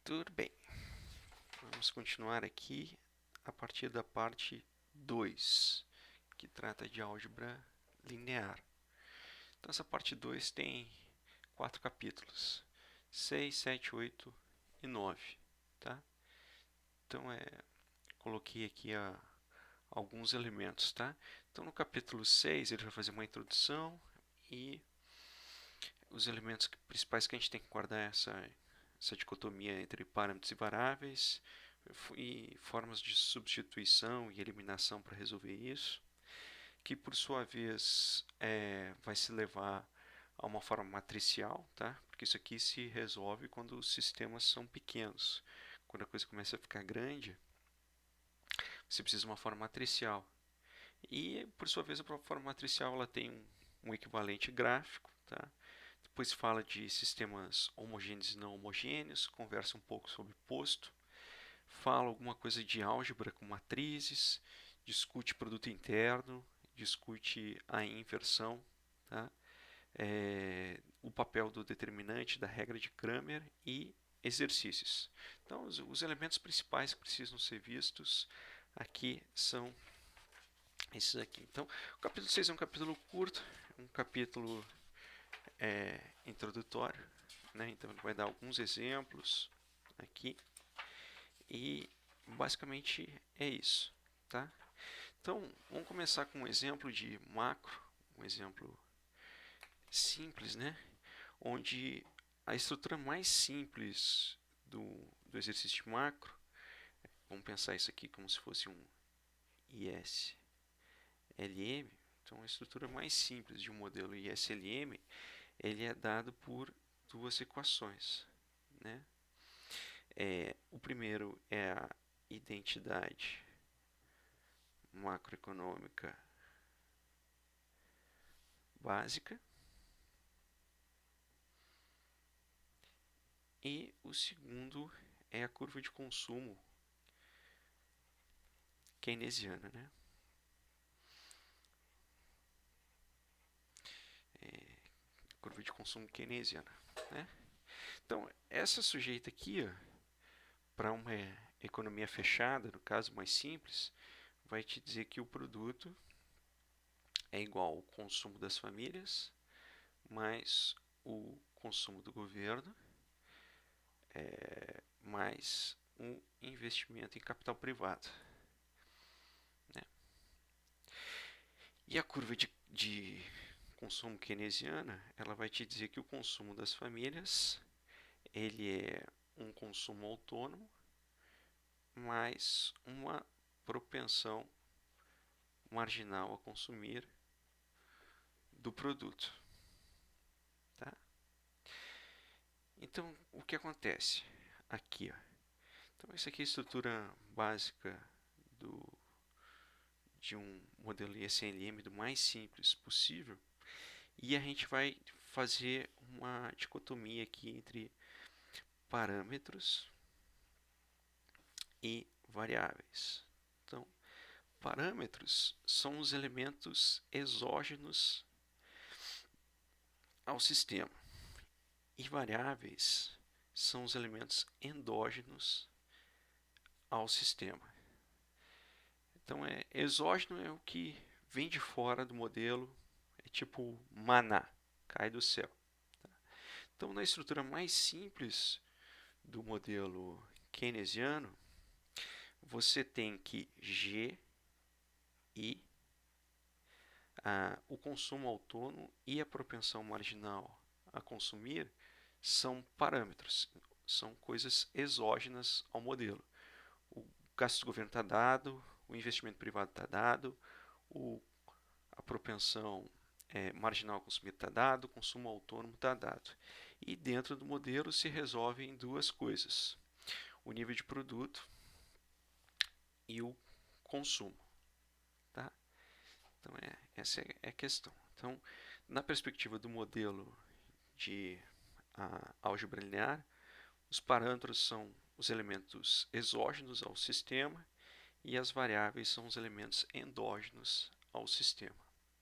Tudo bem, vamos continuar aqui a partir da parte 2, que trata de álgebra linear. Então, essa parte 2 tem 4 capítulos, 6, 7, 8 e 9. Tá? Então, coloquei aqui alguns elementos. Tá? Então, no capítulo 6, ele vai fazer uma introdução e os elementos principais que a gente tem que guardar essa dicotomia entre parâmetros e variáveis e formas de substituição e eliminação para resolver isso, que por sua vez vai se levar a uma forma matricial, tá? Porque isso aqui se resolve quando os sistemas são pequenos. Quando a coisa começa a ficar grande, você precisa de uma forma matricial. E por sua vez a forma matricial ela tem um equivalente gráfico, tá? Depois fala de sistemas homogêneos e não homogêneos, conversa um pouco sobre posto, fala alguma coisa de álgebra com matrizes, discute produto interno, discute a inversão, tá? O papel do determinante, da regra de Cramer e exercícios. Então, os elementos principais que precisam ser vistos aqui são esses aqui. Então, o capítulo 6 é um capítulo curto, um capítulo introdutório, né? Então ele vai dar alguns exemplos aqui e basicamente é isso, tá? Então vamos começar com um exemplo de macro, um exemplo simples, né? Onde a estrutura mais simples do exercício de macro, vamos pensar isso aqui como se fosse um ISLM. Então a estrutura mais simples de um modelo ISLM ele é dado por duas equações, né? O primeiro é a identidade macroeconômica básica e o segundo é a curva de consumo keynesiana, né? Curva de consumo keynesiana, né? Então, essa sujeita aqui, para uma economia fechada, no caso mais simples, vai te dizer que o produto é igual ao consumo das famílias mais o consumo do governo mais um investimento em capital privado, né? E a curva de consumo keynesiana, ela vai te dizer que o consumo das famílias ele é um consumo autônomo mais uma propensão marginal a consumir do produto, tá? Então, o que acontece aqui, ó? Então, essa aqui é a estrutura básica do, de um modelo ISLM do mais simples possível. E a gente vai fazer uma dicotomia aqui entre parâmetros e variáveis. Então, parâmetros são os elementos exógenos ao sistema e variáveis são os elementos endógenos ao sistema. Então, exógeno é o que vem de fora do modelo, é tipo maná, cai do céu. Tá? Então, na estrutura mais simples do modelo keynesiano, você tem que G e o consumo autônomo e a propensão marginal a consumir são parâmetros, são coisas exógenas ao modelo. O gasto do governo está dado, o investimento privado está dado, a propensão marginal a consumir está dado, o consumo autônomo está dado. E dentro do modelo se resolvem duas coisas: o nível de produto e o consumo. Tá? Então, essa é a questão. Então, na perspectiva do modelo de álgebra linear, os parâmetros são os elementos exógenos ao sistema e as variáveis são os elementos endógenos ao sistema.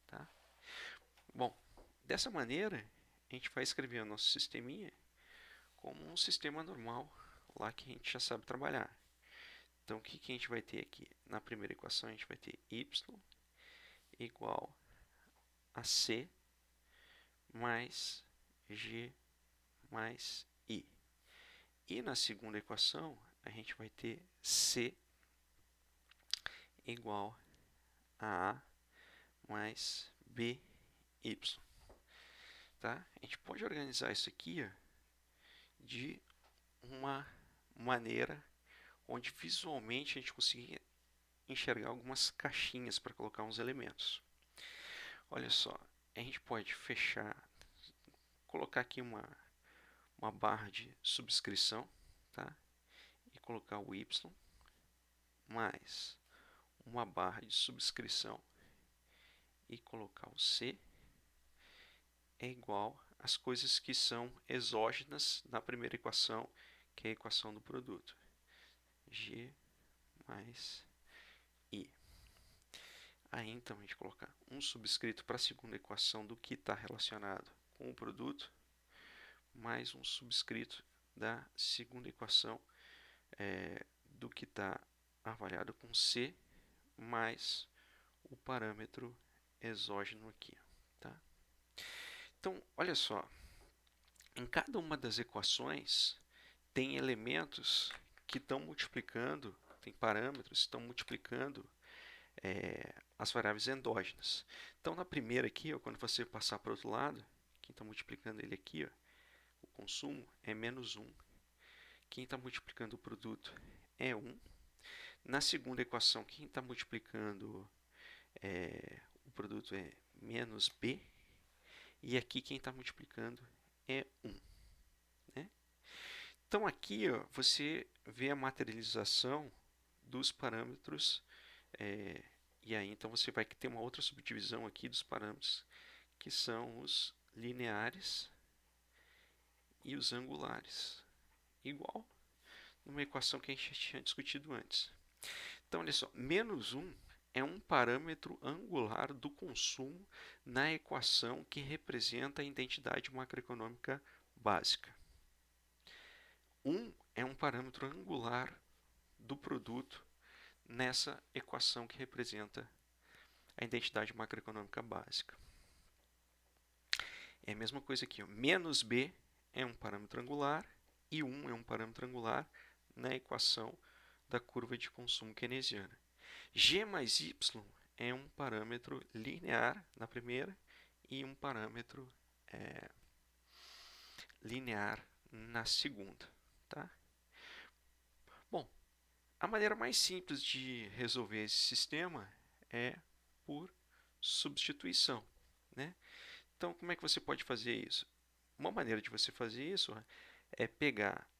Tá? Bom, dessa maneira, a gente vai escrever o nosso sisteminha como um sistema normal, lá que a gente já sabe trabalhar. Então, o que a gente vai ter aqui? Na primeira equação, a gente vai ter y igual a c mais g mais i. E na segunda equação, a gente vai ter c igual a mais by. Tá? A gente pode organizar isso aqui, ó, de uma maneira onde visualmente a gente consiga enxergar algumas caixinhas para colocar uns elementos. Olha só, a gente pode fechar, colocar aqui uma barra de subscrição, tá? E colocar o y mais uma barra de subscrição e colocar o c é igual às coisas que são exógenas na primeira equação, que é a equação do produto. G mais I. Aí então a gente colocar um subscrito para a segunda equação do que está relacionado com o produto, mais um subscrito da segunda equação do que está avaliado com C, mais o parâmetro exógeno aqui. Tá? Então, olha só, em cada uma das equações tem elementos que estão multiplicando, tem parâmetros que estão multiplicando as variáveis endógenas. Então, na primeira aqui, ó, quando você passar para o outro lado, quem está multiplicando ele aqui, ó, o consumo é menos 1. Quem está multiplicando o produto é 1. Na segunda equação, quem está multiplicando o produto é menos b. E aqui quem está multiplicando é 1. Né? Então, aqui ó, você vê a materialização dos parâmetros e aí, então, você vai ter uma outra subdivisão aqui dos parâmetros, que são os lineares e os angulares. Igual numa equação que a gente tinha discutido antes. Então, olha só, menos 1 é um parâmetro angular do consumo na equação que representa a identidade macroeconômica básica. 1 é um parâmetro angular do produto nessa equação que representa a identidade macroeconômica básica. É a mesma coisa aqui, ó. Menos b é um parâmetro angular e 1 é um parâmetro angular na equação da curva de consumo keynesiana. G mais y é um parâmetro linear na primeira e um parâmetro linear na segunda. Tá? Bom, a maneira mais simples de resolver esse sistema é por substituição. Né? Então, como é que você pode fazer isso? Uma maneira de você fazer isso é pegar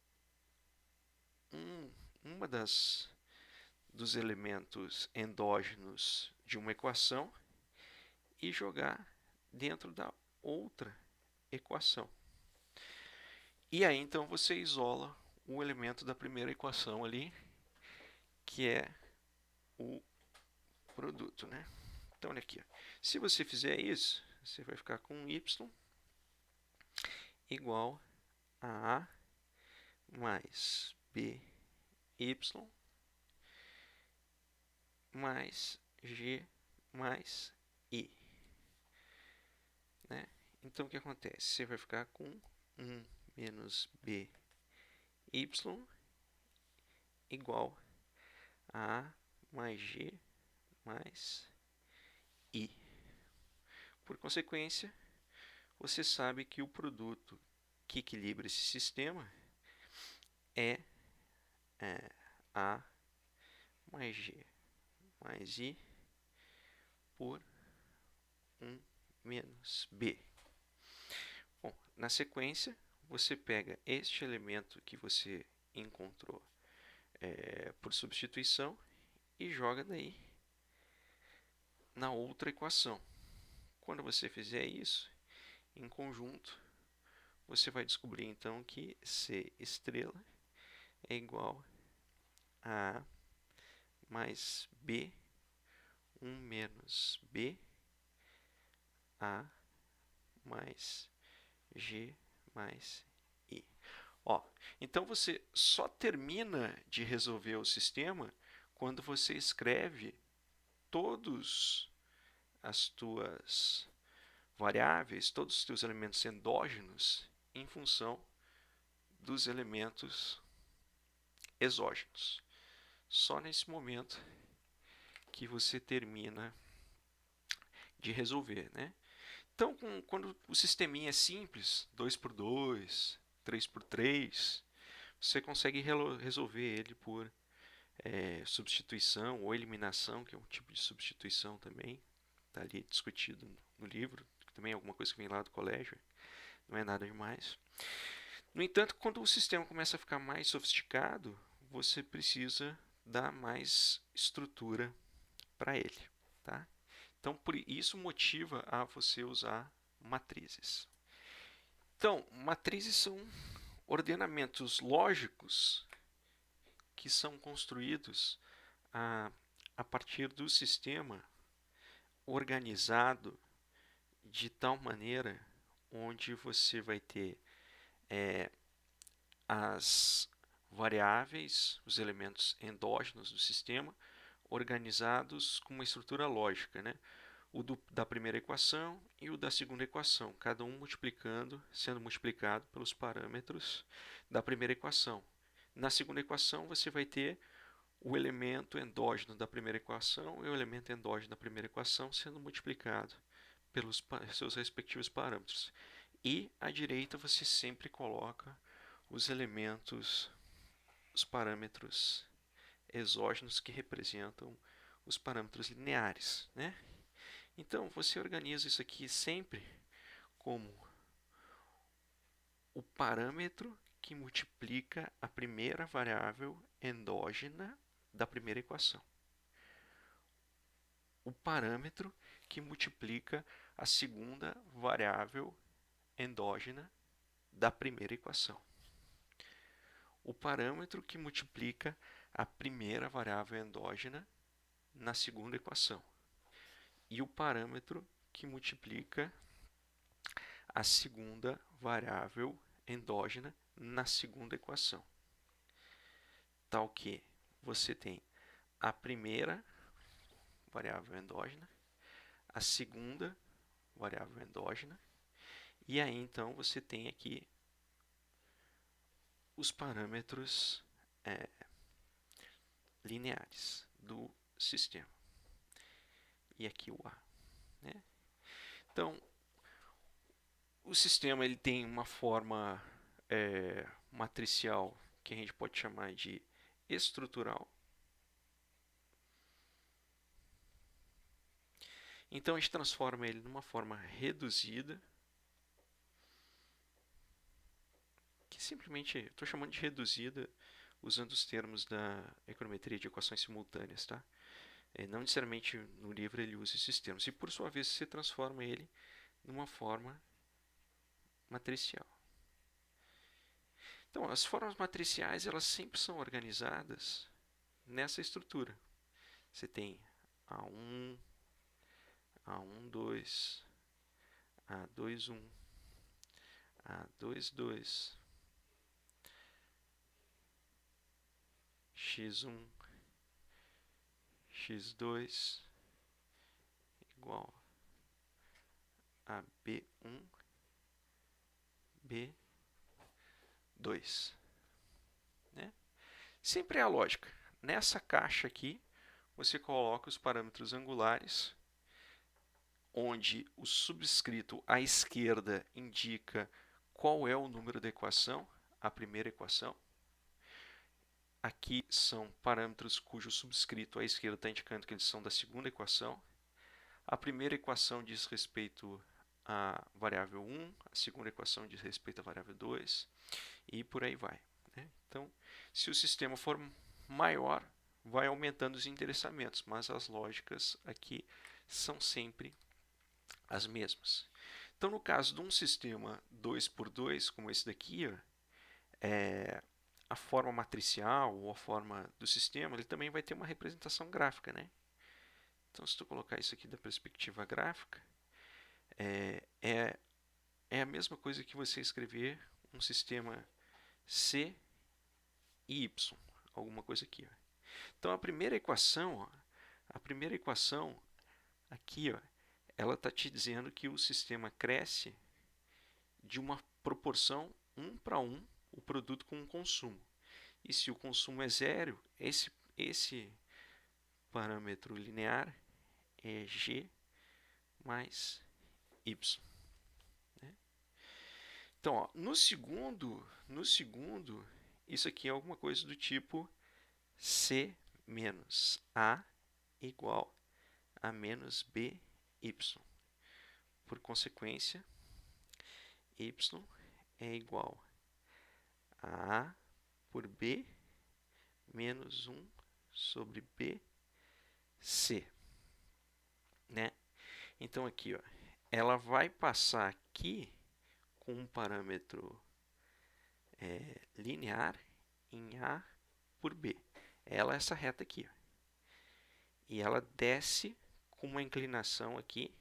uma dos elementos endógenos de uma equação e jogar dentro da outra equação. E aí, então, você isola o elemento da primeira equação ali, que é o produto. Né? Então, olha aqui. Ó. Se você fizer isso, você vai ficar com y igual a A mais BY mais G mais I. Né? Então, o que acontece? Você vai ficar com 1 menos BY igual a A mais G mais I. Por consequência, você sabe que o produto que equilibra esse sistema é A mais G mais I por 1 menos B. Bom, na sequência, você pega este elemento que você encontrou por substituição e joga daí na outra equação. Quando você fizer isso, em conjunto, você vai descobrir então que C estrela é igual a mais B, 1 menos B, A mais G mais I. Ó, então você só termina de resolver o sistema quando você escreve todos as tuas variáveis, todos os teus elementos endógenos em função dos elementos exógenos. Só nesse momento que você termina de resolver, né? Então, quando o sisteminha é simples, 2 por 2, 3 por 3, você consegue resolver ele por substituição ou eliminação, que é um tipo de substituição também, está ali discutido no livro, que também é alguma coisa que vem lá do colégio, não é nada demais. No entanto, quando o sistema começa a ficar mais sofisticado, você precisa dar mais estrutura para ele, tá? Então, por isso motiva a você usar matrizes. Então, matrizes são ordenamentos lógicos que são construídos a partir do sistema organizado de tal maneira onde você vai ter as variáveis, os elementos endógenos do sistema, organizados com uma estrutura lógica, né? O da primeira equação e o da segunda equação, cada um sendo multiplicado pelos parâmetros da primeira equação. Na segunda equação, você vai ter o elemento endógeno da primeira equação e o elemento endógeno da primeira equação sendo multiplicado pelos seus respectivos parâmetros. E à direita você sempre coloca os elementos, os parâmetros exógenos que representam os parâmetros lineares, né? Então, você organiza isso aqui sempre como o parâmetro que multiplica a primeira variável endógena da primeira equação. O parâmetro que multiplica a segunda variável endógena da primeira equação. O parâmetro que multiplica a primeira variável endógena na segunda equação. E o parâmetro que multiplica a segunda variável endógena na segunda equação. Tal que você tem a primeira variável endógena, a segunda variável endógena, e aí então você tem aqui os parâmetros lineares do sistema. E aqui o A. Né? Então, o sistema ele tem uma forma matricial que a gente pode chamar de estrutural. Então a gente transforma ele numa forma reduzida, que simplesmente estou chamando de reduzida usando os termos da econometria de equações simultâneas, tá? Não necessariamente no livro ele usa esses termos. E por sua vez você transforma ele numa forma matricial. Então, as formas matriciais elas sempre são organizadas nessa estrutura. Você tem A1, A12, A21, A22, X1, X2 igual a B1, B2. Né? Sempre é a lógica. Nessa caixa aqui, você coloca os parâmetros angulares, onde o subscrito à esquerda indica qual é o número da equação, a primeira equação. Aqui são parâmetros cujo subscrito à esquerda está indicando que eles são da segunda equação. A primeira equação diz respeito à variável 1, a segunda equação diz respeito à variável 2, e por aí vai. Né? Então, se o sistema for maior, vai aumentando os endereçamentos, mas as lógicas aqui são sempre as mesmas. Então, no caso de um sistema 2x2, como esse daqui, a forma matricial ou a forma do sistema, ele também vai ter uma representação gráfica. Né? Então, se tu colocar isso aqui da perspectiva gráfica, é a mesma coisa que você escrever um sistema C e Y, alguma coisa aqui. Ó. Então a primeira equação, aqui, ó, ela está te dizendo que o sistema cresce de uma proporção 1 para 1, o produto com o consumo. E se o consumo é zero, esse parâmetro linear é G mais Y. Né? Então, ó, no segundo, isso aqui é alguma coisa do tipo C menos A igual a menos BY. Por consequência, Y é igual a A por B menos 1 sobre BC. Né? Então, aqui, ó, ela vai passar aqui com um parâmetro linear em A por B. Ela é essa reta aqui. Ó. E ela desce com uma inclinação aqui,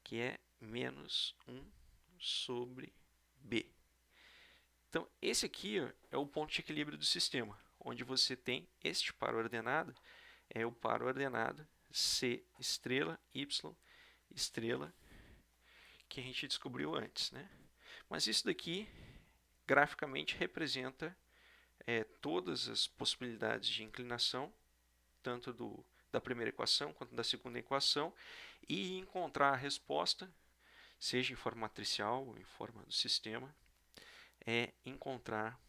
que é menos 1 sobre B. Então, esse aqui ó, é o ponto de equilíbrio do sistema, onde você tem este par ordenado, é o par ordenado C estrela, Y estrela, que a gente descobriu antes. Né? Mas isso daqui, graficamente, representa todas as possibilidades de inclinação, tanto da primeira equação quanto da segunda equação, e encontrar a resposta, seja em forma matricial ou em forma do sistema, é encontrar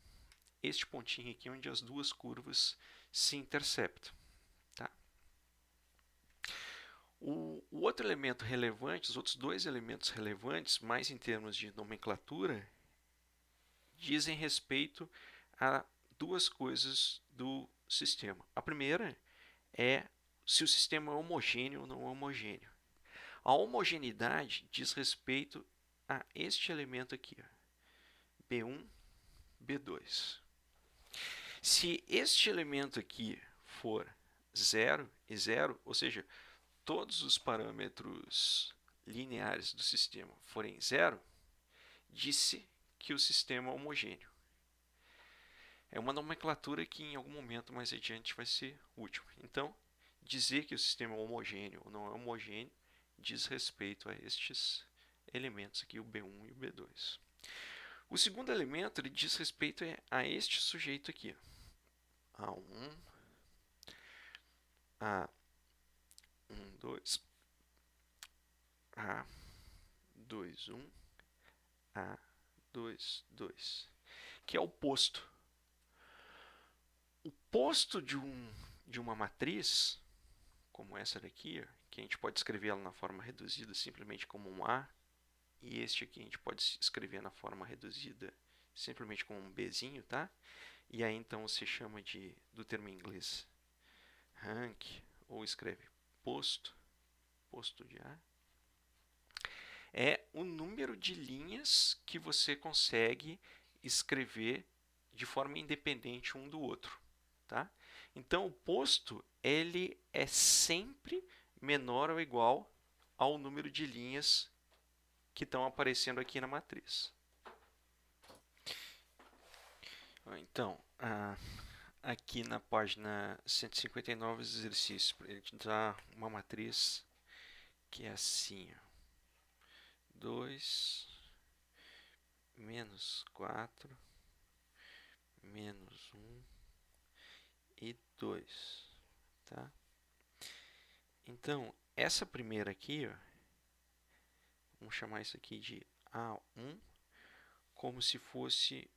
este pontinho aqui onde as duas curvas se interceptam. Tá? O outro elemento relevante, os outros dois elementos relevantes, mais em termos de nomenclatura, dizem respeito a duas coisas do sistema. A primeira é se o sistema é homogêneo ou não homogêneo. A homogeneidade diz respeito a este elemento aqui, ó, B1, B2. Se este elemento aqui for 0 e 0, ou seja, todos os parâmetros lineares do sistema forem 0, disse que o sistema é homogêneo. É uma nomenclatura que em algum momento mais adiante vai ser útil. Então, dizer que o sistema é homogêneo ou não é homogêneo diz respeito a estes elementos aqui, o B1 e o B2. O segundo elemento ele diz respeito a este sujeito aqui. A1, A12, A21, A22, que é o posto. O posto de uma matriz, como essa daqui, que a gente pode escrever ela na forma reduzida simplesmente como um A, e este aqui a gente pode escrever na forma reduzida simplesmente como um Bzinho, tá? E aí então você chama do termo em inglês rank, ou escreve posto de A. É o número de linhas que você consegue escrever de forma independente um do outro. Tá? Então, o posto ele é sempre menor ou igual ao número de linhas que estão aparecendo aqui na matriz. Então, aqui na página 159, exercício, ele te dá uma matriz que é assim, 2, menos 4, menos 1 e 2. Tá? Então, essa primeira aqui, ó, vamos chamar isso aqui de A1, como se fosse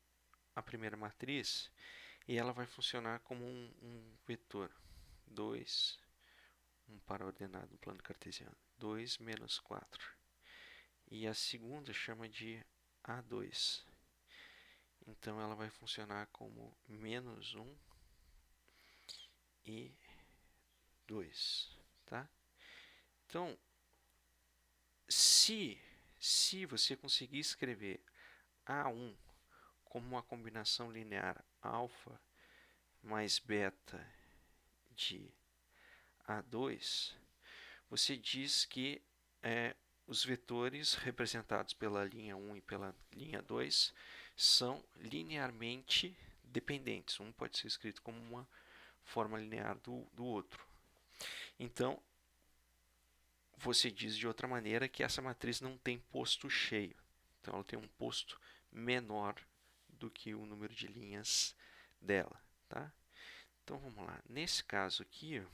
a primeira matriz, e ela vai funcionar como um vetor. 2, um par ordenado no plano cartesiano. 2 menos 4. E a segunda chama de A2. Então, ela vai funcionar como menos 1 e 2. Tá? Então, se você conseguir escrever A1 como uma combinação linear alfa mais beta de A2, você diz que os vetores representados pela linha 1 e pela linha 2 são linearmente dependentes. Um pode ser escrito como uma forma linear do outro. Então, você diz de outra maneira que essa matriz não tem posto cheio. Então, ela tem um posto menor do que o número de linhas dela. Tá? Então, vamos lá. Nesse caso aqui,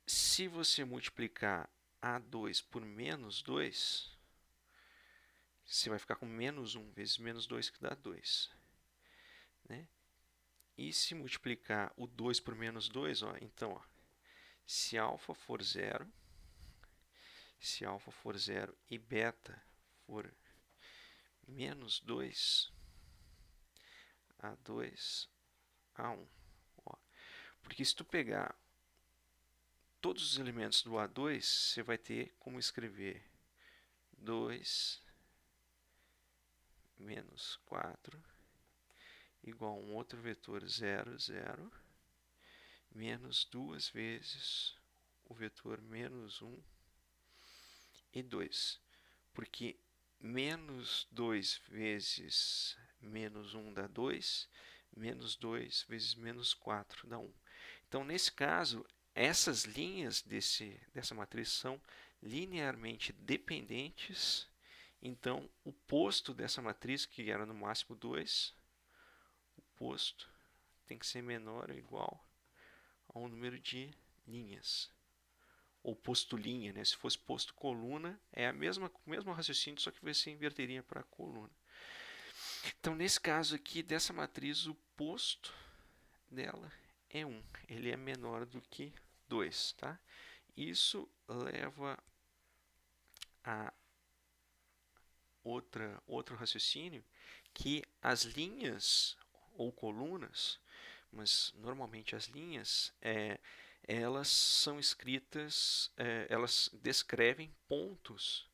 se você multiplicar A2 por menos 2, você vai ficar com menos 1 vezes menos 2, que dá 2. Né? E se multiplicar o 2 por menos 2, ó, então, ó, se alfa for 0, e beta for menos 2, A2, A1. Ó. Porque se tu pegar todos os elementos do A2, você vai ter como escrever 2 menos 4 igual a um outro vetor 0, 0, menos 2 vezes o vetor menos 1 e 2. Porque menos 2 vezes menos 1 dá 2, menos 2 vezes menos 4 dá 1. Então, nesse caso, essas linhas dessa matriz são linearmente dependentes. Então, o posto dessa matriz, que era no máximo 2, o posto tem que ser menor ou igual ao número de linhas. Ou posto linha, né? Se fosse posto coluna, é o mesmo raciocínio, só que você inverteria para coluna. Então, nesse caso aqui, dessa matriz, o posto dela é 1. Ele é menor do que 2. Tá? Isso leva a outro raciocínio, que as linhas ou colunas, mas normalmente as linhas, elas são escritas, elas descrevem pontos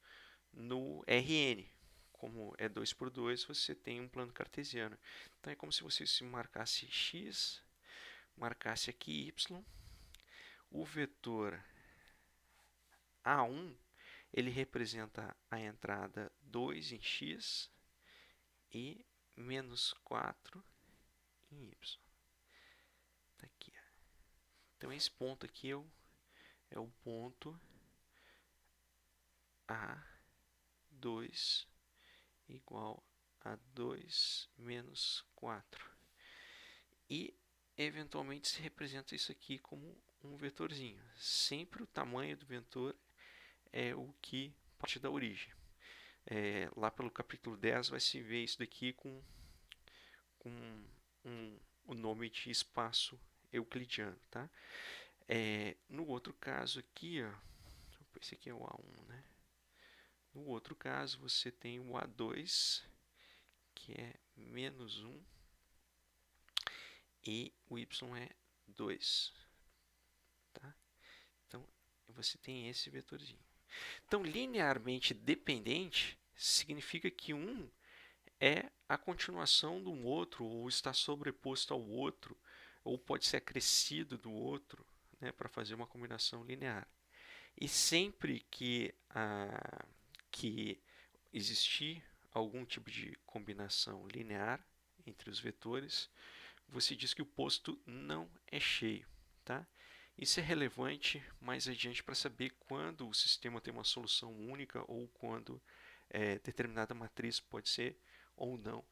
no Rn. Como é 2 por 2, você tem um plano cartesiano. Então é como se você se marcasse x, marcasse aqui y, o vetor A1 ele representa a entrada 2 em x e menos 4 em y. Tá aqui. Então esse ponto aqui é o ponto A2 igual a 2 menos 4. E eventualmente se representa isso aqui como um vetorzinho. Sempre o tamanho do vetor é o que parte da origem. Lá pelo capítulo 10 vai se ver isso daqui com o nome de espaço euclidiano. Tá? No outro caso aqui, ó, esse aqui é o A1, né? No outro caso, você tem o A2, que é menos 1, e o y é 2. Tá? Então, você tem esse vetorzinho. Então, linearmente dependente significa que um é a continuação do outro, ou está sobreposto ao outro, ou pode ser acrescido do outro, né, para fazer uma combinação linear. E sempre que existir algum tipo de combinação linear entre os vetores, você diz que o posto não é cheio. Tá? Isso é relevante mais adiante para saber quando o sistema tem uma solução única ou quando determinada matriz pode ser ou não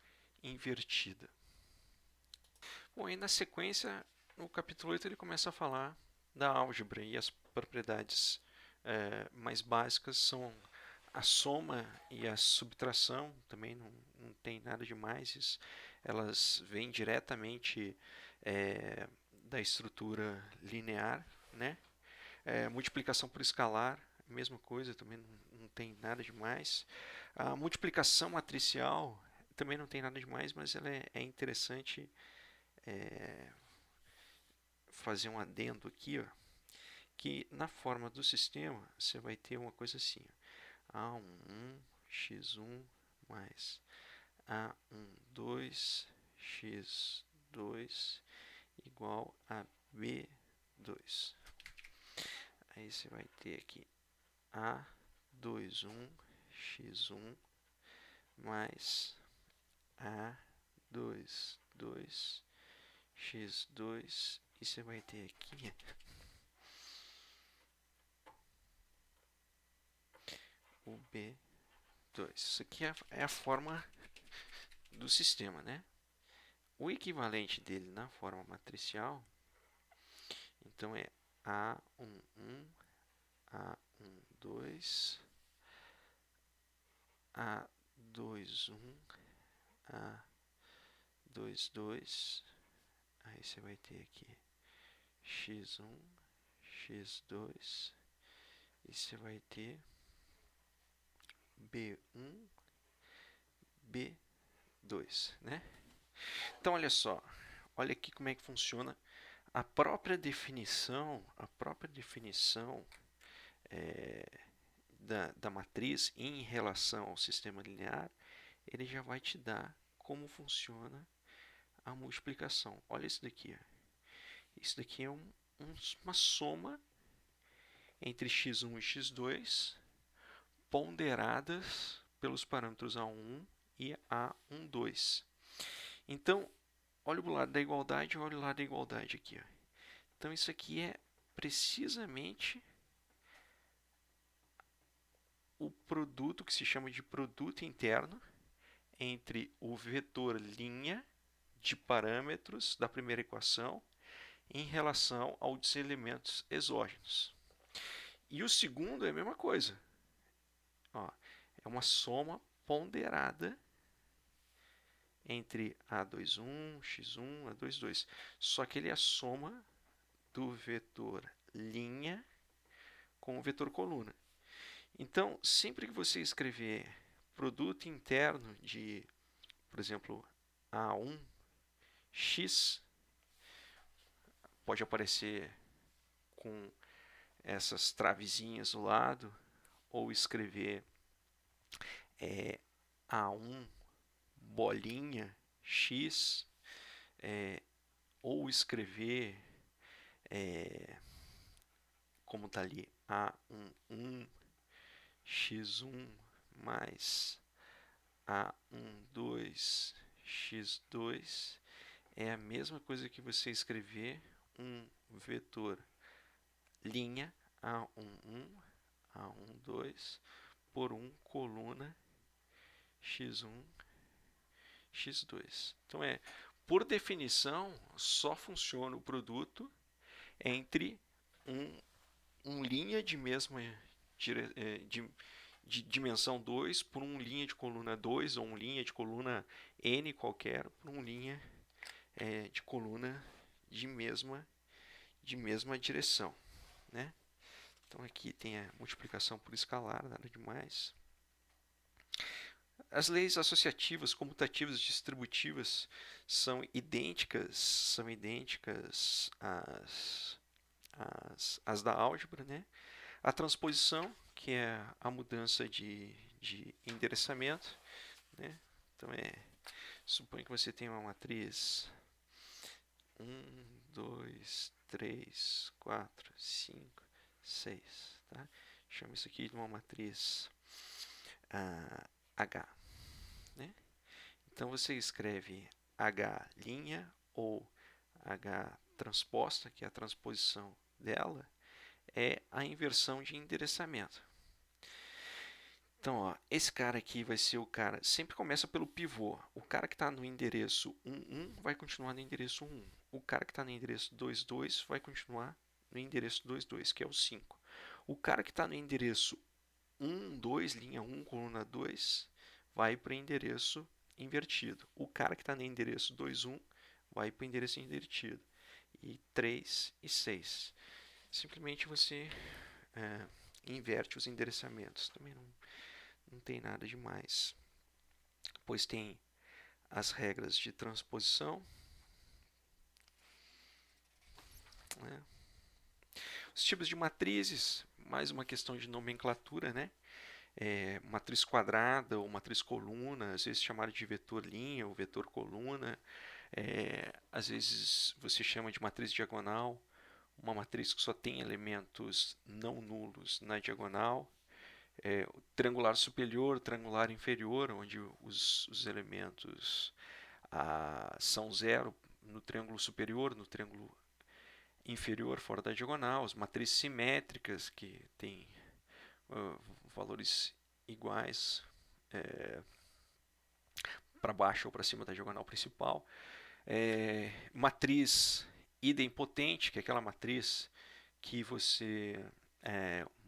invertida. Bom, aí na sequência, no capítulo 8, ele começa a falar da álgebra, e as propriedades mais básicas são a soma e a subtração. Também não tem nada demais, elas vêm diretamente da estrutura linear, né? Multiplicação por escalar, mesma coisa, também não tem nada demais. A multiplicação matricial também não tem nada demais, mas ela é interessante fazer um adendo aqui, ó, que na forma do sistema você vai ter uma coisa assim, ó, A11 x1 mais A12 x2 igual a B2. Aí você vai ter aqui A21 x1 mais A2, 2, x2, e você vai ter aqui o B2. Isso aqui é a forma do sistema, né? O equivalente dele na forma matricial, então é A11, A12, A21, A22, aí você vai ter aqui x1, x2, e você vai ter B1, B2, né? Então, olha só, olha aqui como é que funciona a própria definição da matriz em relação ao sistema linear, ele já vai te dar como funciona a multiplicação. Olha isso daqui. Isso daqui é uma soma entre x1 e x2 ponderadas pelos parâmetros A1 e A12. Então, olha o lado da igualdade, olha o lado da igualdade aqui. Ó. Então, isso aqui é precisamente o produto que se chama de produto interno entre o vetor linha de parâmetros da primeira equação em relação aos elementos exógenos. E o segundo é a mesma coisa. Ó, é uma soma ponderada entre A21, x1, A22. Só que ele é a soma do vetor linha com o vetor coluna. Então, sempre que você escrever produto interno de, por exemplo, A1x, pode aparecer com essas travezinhas do lado, ou escrever A1 bolinha x, ou escrever como está ali A11 x1 mais A12 x2, é a mesma coisa que você escrever um vetor linha A11 A12 por coluna x1 x2. Então, por definição, só funciona o produto entre linha de mesma de dimensão 2 por linha de coluna 2 ou linha de coluna n qualquer por linha de coluna de mesma direção, né? Então aqui tem a multiplicação por escalar, nada demais. As leis associativas, comutativas e distributivas são idênticas às da álgebra, né? A transposição, que é a mudança de endereçamento, né? Então, suponha que você tem uma matriz 1, 2, 3, 4, 5, 6. Tá? Chama isso aqui de uma matriz H. Né? Então, você escreve H' ou H transposta, que é a transposição dela, é a inversão de endereçamento. Então, ó, esse cara aqui vai ser o cara, sempre começa pelo pivô. O cara que está no endereço 1, vai continuar no endereço 1. O cara que está no endereço 2, 2 vai continuar no endereço 2, 2, que é o 5. O cara que está no endereço 1, 2, linha 1, coluna 2, vai para o endereço invertido. O cara que está no endereço 2, 1, vai para o endereço invertido. E 3 e 6. Simplesmente você inverte os endereçamentos. Também não tem nada demais. Depois tem as regras de transposição. Né? Os tipos de matrizes, mais uma questão de nomenclatura, né? Matriz quadrada ou matriz coluna, às vezes chamada de vetor linha ou vetor coluna. Às vezes você chama de matriz diagonal, uma matriz que só tem elementos não nulos na diagonal. o triangular superior, triangular inferior, onde os elementos são zero no triângulo superior, no triângulo inferior fora da diagonal, as matrizes simétricas que têm valores iguais para baixo ou para cima da diagonal principal. Matriz idempotente, que é aquela matriz que você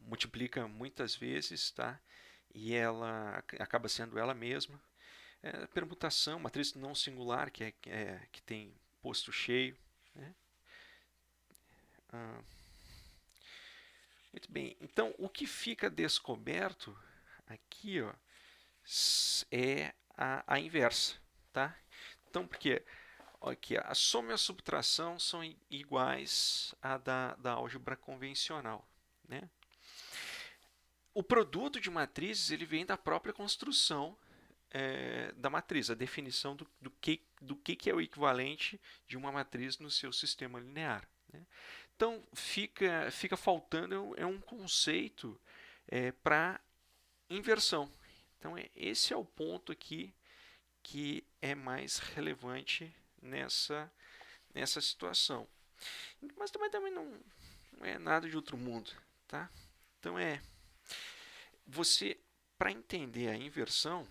multiplica muitas vezes, tá? E ela acaba sendo ela mesma. Permutação, matriz não singular, que tem posto cheio. Né? Muito bem, então o que fica descoberto aqui, ó, é a inversa, tá? Então, porque aqui, a soma e a subtração são iguais à da álgebra convencional, né? O produto de matrizes ele vem da própria construção da matriz, a definição do que é o equivalente de uma matriz no seu sistema linear. Né? Então, fica faltando um conceito para inversão. Então, esse é o ponto aqui que é mais relevante nessa situação. Mas também não é nada de outro mundo. Tá? Então, você, para entender a inversão,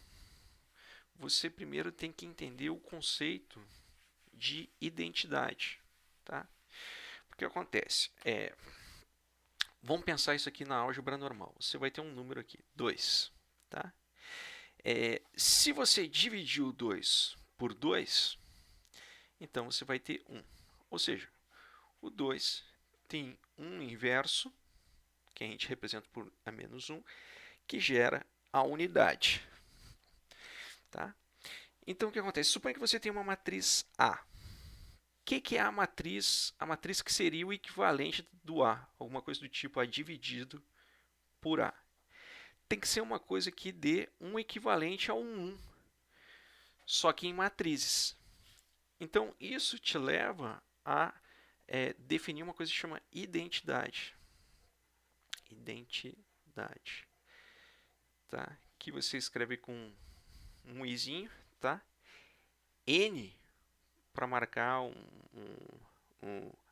você primeiro tem que entender o conceito de identidade. Tá? Porque acontece, vamos pensar isso aqui na álgebra normal. Você vai ter um número aqui, 2. Tá? Se você dividir o 2 por 2, então você vai ter 1. Ou seja, o 2 tem um inverso, que a gente representa por a menos 1, que gera a unidade. Tá? Então, o que acontece? Suponha que você tem uma matriz A. O que é a matriz? A matriz que seria o equivalente do A. Alguma coisa do tipo A dividido por A. Tem que ser uma coisa que dê um equivalente ao 1, só que em matrizes. Então, isso te leva a definir uma coisa que chama identidade. Identidade. Tá? Que você escreve com um izinho, tá? N para marcar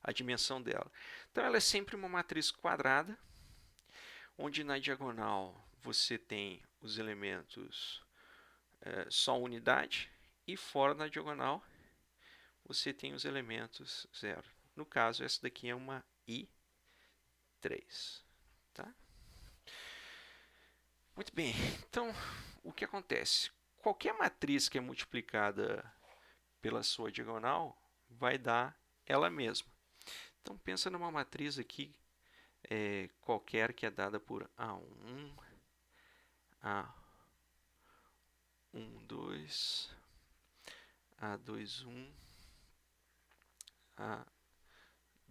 a dimensão dela. Então, ela é sempre uma matriz quadrada, onde na diagonal você tem os elementos só unidade, e fora na diagonal você tem os elementos zero. No caso, essa daqui é uma I3. Tá? Muito bem, então o que acontece? Qualquer matriz que é multiplicada pela sua diagonal vai dar ela mesma. Então pensa numa matriz aqui qualquer que é dada por A1, A12, A21,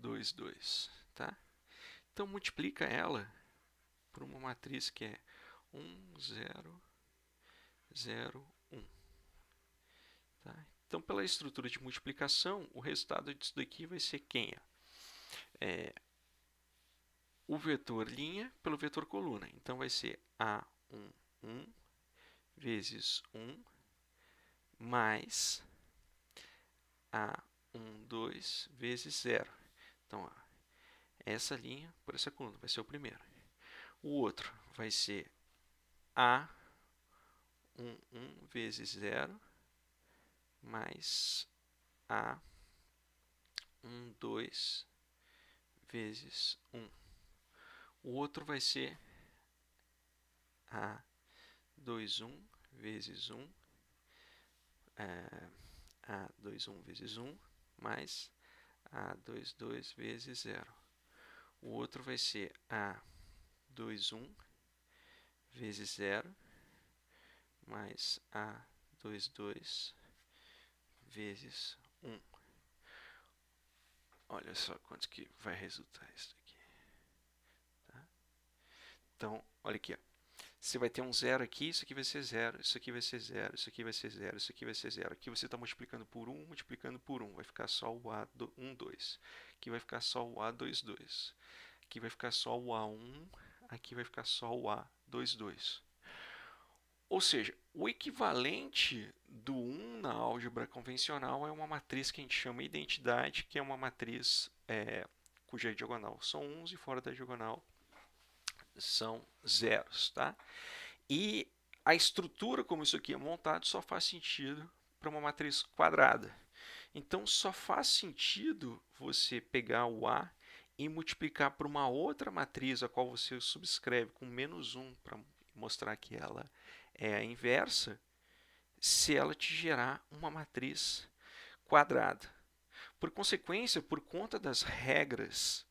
A22. Tá? Então multiplica ela por uma matriz que é 1, 0, 0, 1. Tá? Então, pela estrutura de multiplicação, o resultado disso daqui vai ser quem? O vetor linha pelo vetor coluna. Então, vai ser A1, 1 vezes 1 mais A1, 2 vezes 0. Então, essa linha por essa coluna vai ser o primeiro. O outro vai ser A1, 1 vezes 0 mais A1, 2 vezes 1. O outro vai ser A2, 1 vezes 1, A2, 1 vezes 1, mais A2, 2 vezes 0. O outro vai ser A2, 1 vezes 0, mais A2, 2 vezes 1. Olha só quanto que vai resultar isso aqui. Tá? Então, olha aqui. Ó. Você vai ter um 0 aqui, isso aqui vai ser 0, isso aqui vai ser 0, isso aqui vai ser 0, isso aqui vai ser 0. Aqui você está multiplicando por 1, multiplicando por 1. Vai ficar só o A1, 2. Aqui vai ficar só o A2, 2. Aqui vai ficar só o A1, aqui vai ficar só o A, 2, 2. Ou seja, o equivalente do 1 na álgebra convencional é uma matriz que a gente chama identidade, que é uma matriz cuja diagonal são 1s e fora da diagonal são zeros. Tá? E a estrutura como isso aqui é montado só faz sentido para uma matriz quadrada. Então, só faz sentido você pegar o A e multiplicar por uma outra matriz, a qual você subscreve com menos 1 para mostrar que ela é a inversa, se ela te gerar uma matriz quadrada. Por consequência, por conta das regras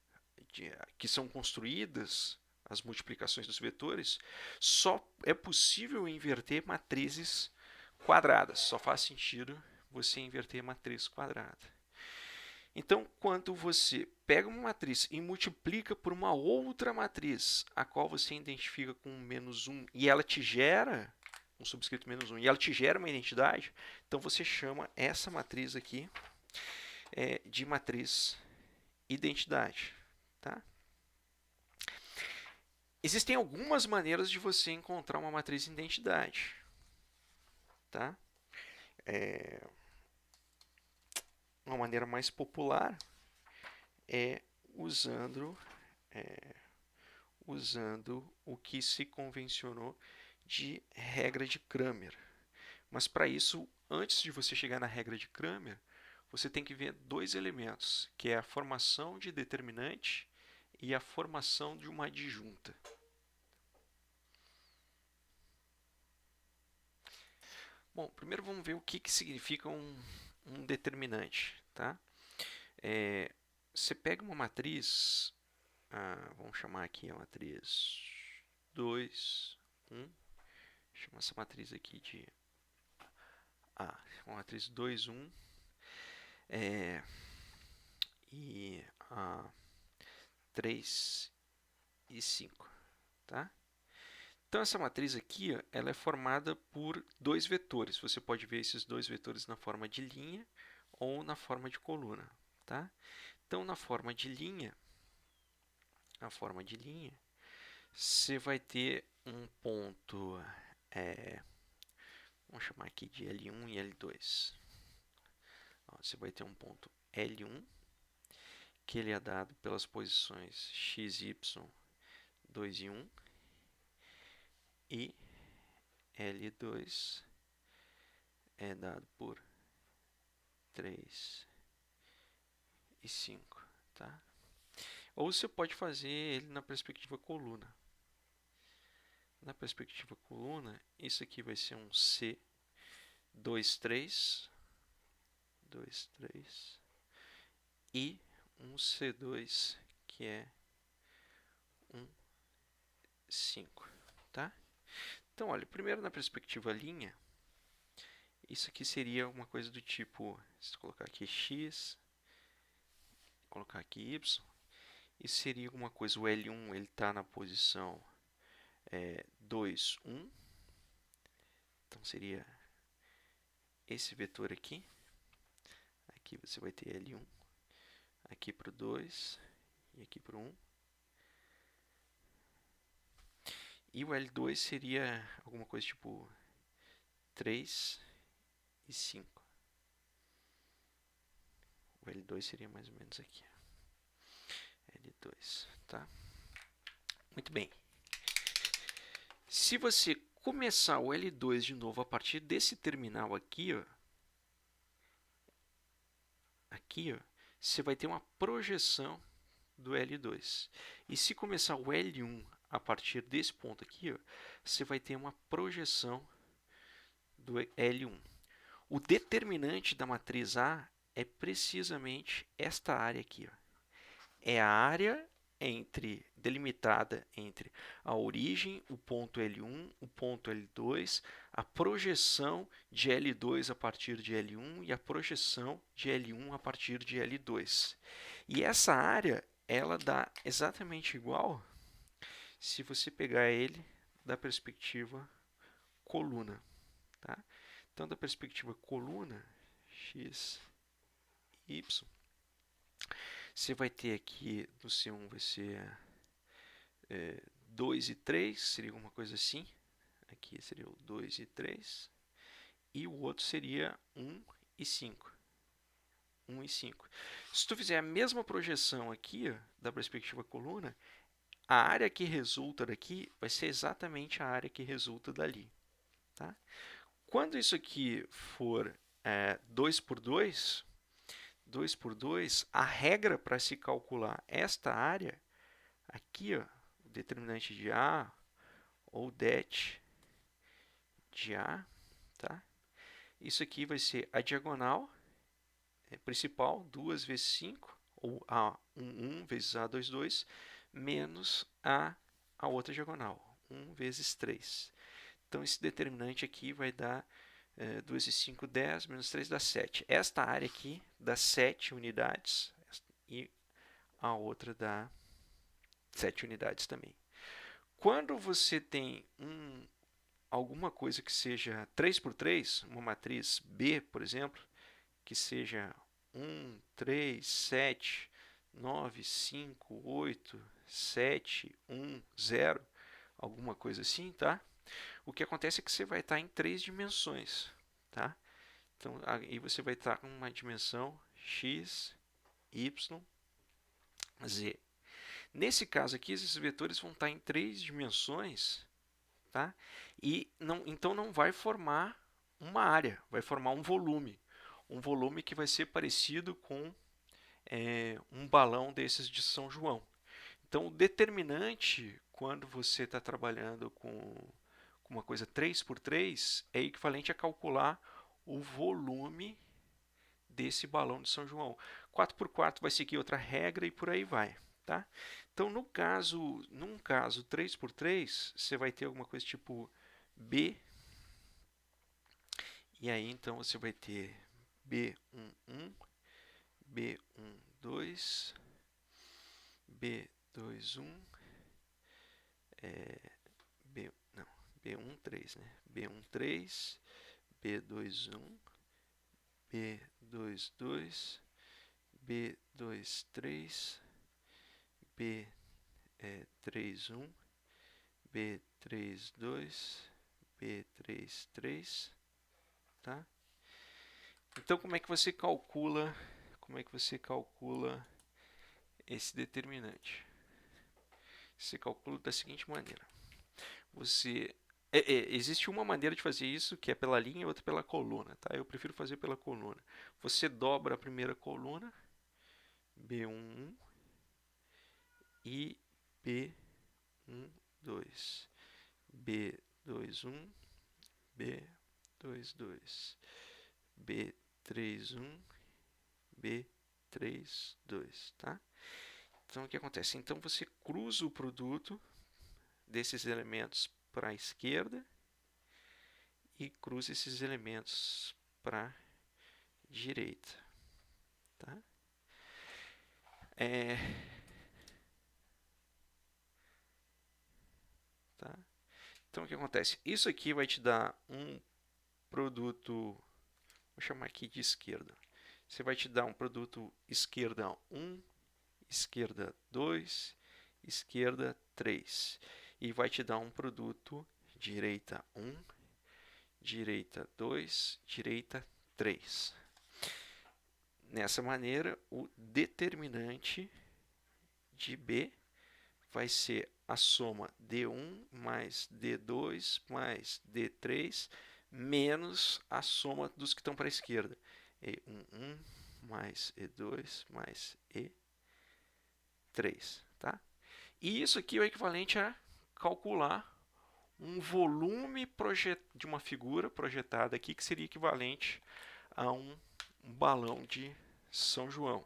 que são construídas, as multiplicações dos vetores, só é possível inverter matrizes quadradas. Só faz sentido você inverter matriz quadrada. Então, quando você pega uma matriz e multiplica por uma outra matriz, a qual você identifica com menos 1, e ela te gera um subscrito menos 1, e ela te gera uma identidade, então você chama essa matriz aqui de matriz identidade. Tá? Existem algumas maneiras de você encontrar uma matriz identidade. Tá? Uma maneira mais popular é usando o que se convencionou de regra de Cramer. Mas para isso, antes de você chegar na regra de Cramer, você tem que ver dois elementos, que é a formação de determinante e a formação de uma adjunta. Bom, primeiro vamos ver o que significa um determinante. Tá? Você pega uma matriz, vamos chamar aqui a matriz 2, 1. Chama essa matriz aqui de A. Uma matriz 2, 1. E 3 e 5. Tá? Então, essa matriz aqui, ela é formada por dois vetores. Você pode ver esses dois vetores na forma de linha ou na forma de coluna. Tá? Então, na forma de linha, você vai ter um ponto, vamos chamar aqui de L1 e L2. Você vai ter um ponto L1, que ele é dado pelas posições x, y, 2 e 1, e L2 é dado por 3 e 5. Tá? Ou você pode fazer ele na perspectiva coluna. Na perspectiva coluna, isso aqui vai ser um C, 2, 3, 2, 3, e um C2, que é 1, 5. Tá? Então, olha, primeiro na perspectiva linha, isso aqui seria uma coisa do tipo, se eu colocar aqui x, colocar aqui y, isso seria alguma coisa, o L1 ele está na posição 2, 1, então seria esse vetor aqui, aqui você vai ter L1, aqui para o 2 e aqui para o 1, e o L2 seria alguma coisa tipo 3 e 5. O L2 seria mais ou menos aqui. L2, tá? Muito bem. Se você começar o L2 de novo a partir desse terminal aqui, você vai ter uma projeção do L2. E se começar o L1 a partir desse ponto aqui, você vai ter uma projeção do L1. O determinante da matriz A é precisamente esta área aqui. É a área delimitada entre a origem, o ponto L1, o ponto L2, a projeção de L2 a partir de L1 e a projeção de L1 a partir de L2. E essa área, ela dá exatamente igual se você pegar ele da perspectiva coluna. Tá? Então, da perspectiva coluna, x, y, você vai ter aqui no C1 vai ser 2 e 3, seria alguma coisa assim. Aqui seria o 2 e 3. E o outro seria 1 e 5. 1 e 5. Se tu fizer a mesma projeção aqui, ó, da perspectiva coluna, a área que resulta daqui vai ser exatamente a área que resulta dali. Tá? Quando isso aqui for 2 por 2, 2 por 2, a regra para se calcular esta área, aqui, ó, o determinante de A, ou det de A, tá? Isso aqui vai ser a diagonal principal, 2 vezes 5, ou A11 vezes A22, menos a outra diagonal, 1 vezes 3. Então, esse determinante aqui vai dar 2 e 5, 10, menos 3 dá 7. Esta área aqui dá 7 unidades e a outra dá 7 unidades também. Quando você tem alguma coisa que seja 3 por 3, uma matriz B, por exemplo, que seja 1, 3, 7, 9, 5, 8, 7, 1, 0, alguma coisa assim, tá? O que acontece é que você vai estar em 3 dimensões, tá? Então, aí você vai estar com uma dimensão x, y, z. Nesse caso aqui, esses vetores vão estar em 3 dimensões, tá? E então não vai formar uma área, vai formar um volume. Um volume que vai ser parecido com um balão desses de São João. Então, o determinante, quando você está trabalhando com uma coisa 3 por 3, é equivalente a calcular o volume desse balão de São João. 4 por 4 vai seguir outra regra e por aí vai. Tá? Então, num caso 3 por 3, você vai ter alguma coisa tipo B, e aí então você vai ter B11, B12, B21, B13, né? B13, B21, B22, B23, B31, B32, B33, tá? Então como é que você calcula esse determinante? Você calcula da seguinte maneira. Existe uma maneira de fazer isso, que é pela linha e outra pela coluna. Tá? Eu prefiro fazer pela coluna. Você dobra a primeira coluna, B11 e B12. B21, B22, B31, B32. Tá? Então, o que acontece? Então, você cruza o produto desses elementos para a esquerda e cruza esses elementos para a direita. Tá? Tá? Então, o que acontece? Isso aqui vai te dar um produto, vou chamar aqui de esquerda. Você vai te dar um produto esquerda 1, esquerda 2, esquerda 3. E vai te dar um produto direita 1, direita 2, direita 3. Nessa maneira, o determinante de B vai ser a soma D1 mais D2 mais D3 menos a soma dos que estão para a esquerda. E11 mais E2 mais E3. Tá? E isso aqui é o equivalente a calcular um volume de uma figura projetada aqui, que seria equivalente a um balão de São João.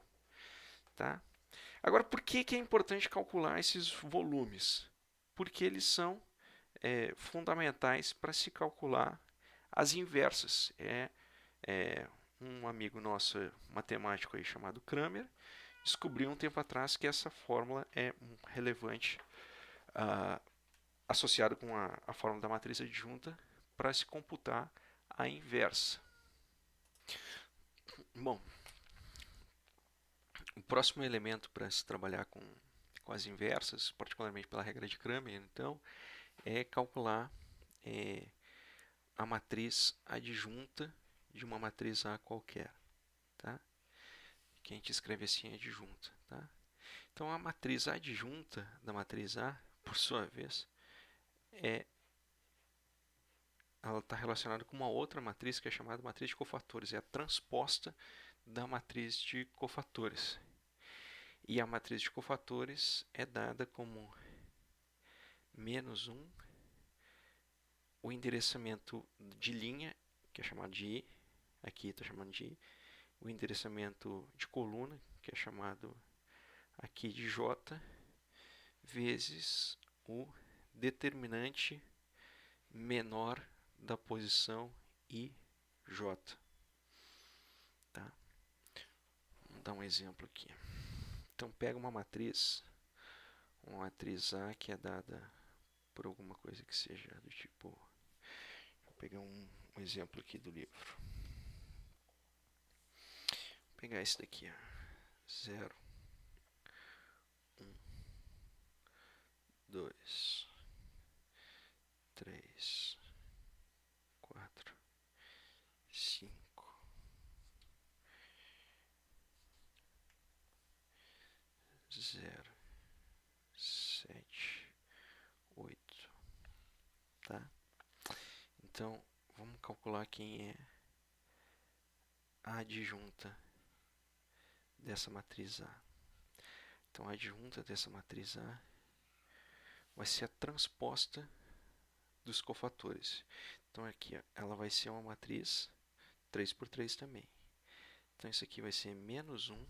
Tá? Agora, por que é importante calcular esses volumes? Porque eles são fundamentais para se calcular as inversas. Um amigo nosso, matemático aí, chamado Cramer, descobriu um tempo atrás que essa fórmula é relevante, associada com a fórmula da matriz adjunta, para se computar a inversa. Bom, o próximo elemento para se trabalhar com com as inversas, particularmente pela regra de Cramer, então, é calcular a matriz adjunta de uma matriz A qualquer, tá? Que a gente escreve assim, adjunta, tá? Então, a matriz adjunta da matriz A, por sua vez, ela está relacionada com uma outra matriz que é chamada matriz de cofatores, é a transposta da matriz de cofatores. E a matriz de cofatores é dada como menos 1, o endereçamento de linha, que é chamado de I, aqui está chamando de I, o endereçamento de coluna, que é chamado aqui de J, vezes o determinante menor da posição IJ. Tá? Vamos dar um exemplo aqui. Então, pega uma matriz A que é dada por alguma coisa que seja do tipo... Vou pegar um exemplo aqui do livro. Vou pegar esse daqui, ó. 0, 1, 2, 3, 4, 5, 0, 7, 8, tá? Então, vamos calcular quem é a adjunta dessa matriz A. Então, a adjunta dessa matriz A vai ser a transposta dos cofatores. Então, aqui, ó, ela vai ser uma matriz 3 por 3 também. Então, isso aqui vai ser menos 1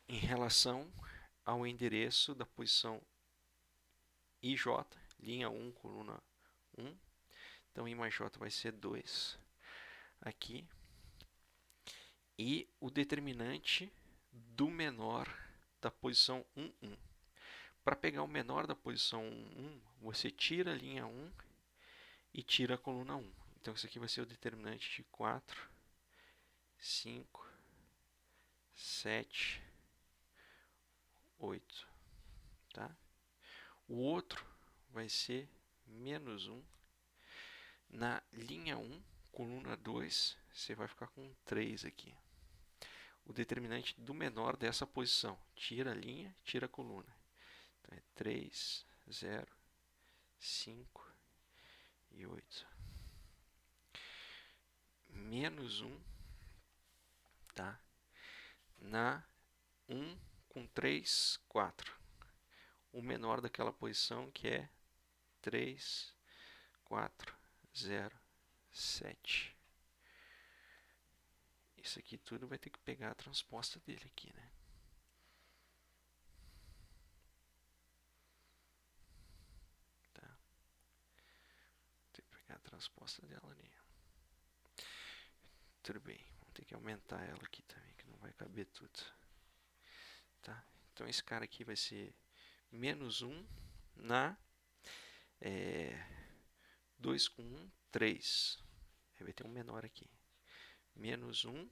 em relação ao endereço da posição IJ, linha 1, coluna 1. Então, I mais J vai ser 2 aqui. E o determinante do menor da posição 1, 1. Para pegar o menor da posição 1, 1, você tira a linha 1 e tira a coluna 1. Então, isso aqui vai ser o determinante de 4, 5, 7, 8. Tá? O outro vai ser menos 1. Na linha 1, coluna 2, você vai ficar com 3 aqui. O determinante do menor dessa posição. Tira a linha, tira a coluna. Então, é 3, 0, 5 e 8. Menos 1, tá? Na 1 com 3, 4. O menor daquela posição que é 3, 4, 0, 7. Isso aqui tudo vai ter que pegar a transposta dele aqui, né? Tá? Tem que pegar a transposta dela ali. Tudo bem, vamos ter que aumentar ela aqui também, que não vai caber tudo. Tá? Então, esse cara aqui vai ser menos 1 na 2 com 1, 3. Aí vai ter um menor aqui. Menos 1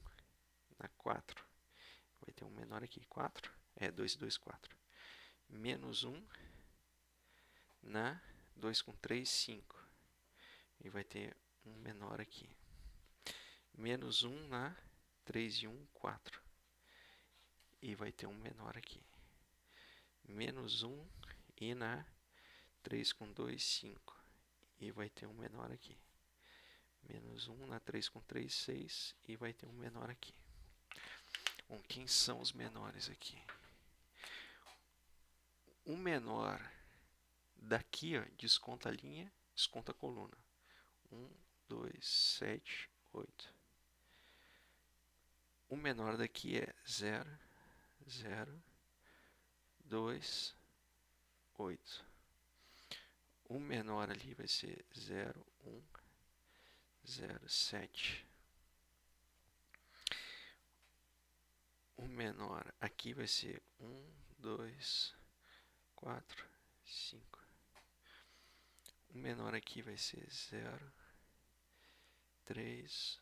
na 4. Vai ter um menor aqui, 4. 2, 2, 4. Menos 1 na 2 com 3, 5. E vai ter um menor aqui. Menos 1 na 3 e 1, 4. E vai ter um menor aqui. Menos 1 e na 3 com 2, 5. E vai ter um menor aqui. Menos 1 na 3 com 3, 6. E vai ter um menor aqui. Bom, quem são os menores aqui? O menor daqui, ó, desconta a linha, desconta a coluna. 1, 2, 7, 8. O menor daqui é 0, 0, 2, 8. O menor ali vai ser 0, 1, 0, 7. O menor aqui vai ser 1, 2, 4, 5. O menor aqui vai ser 0, 3,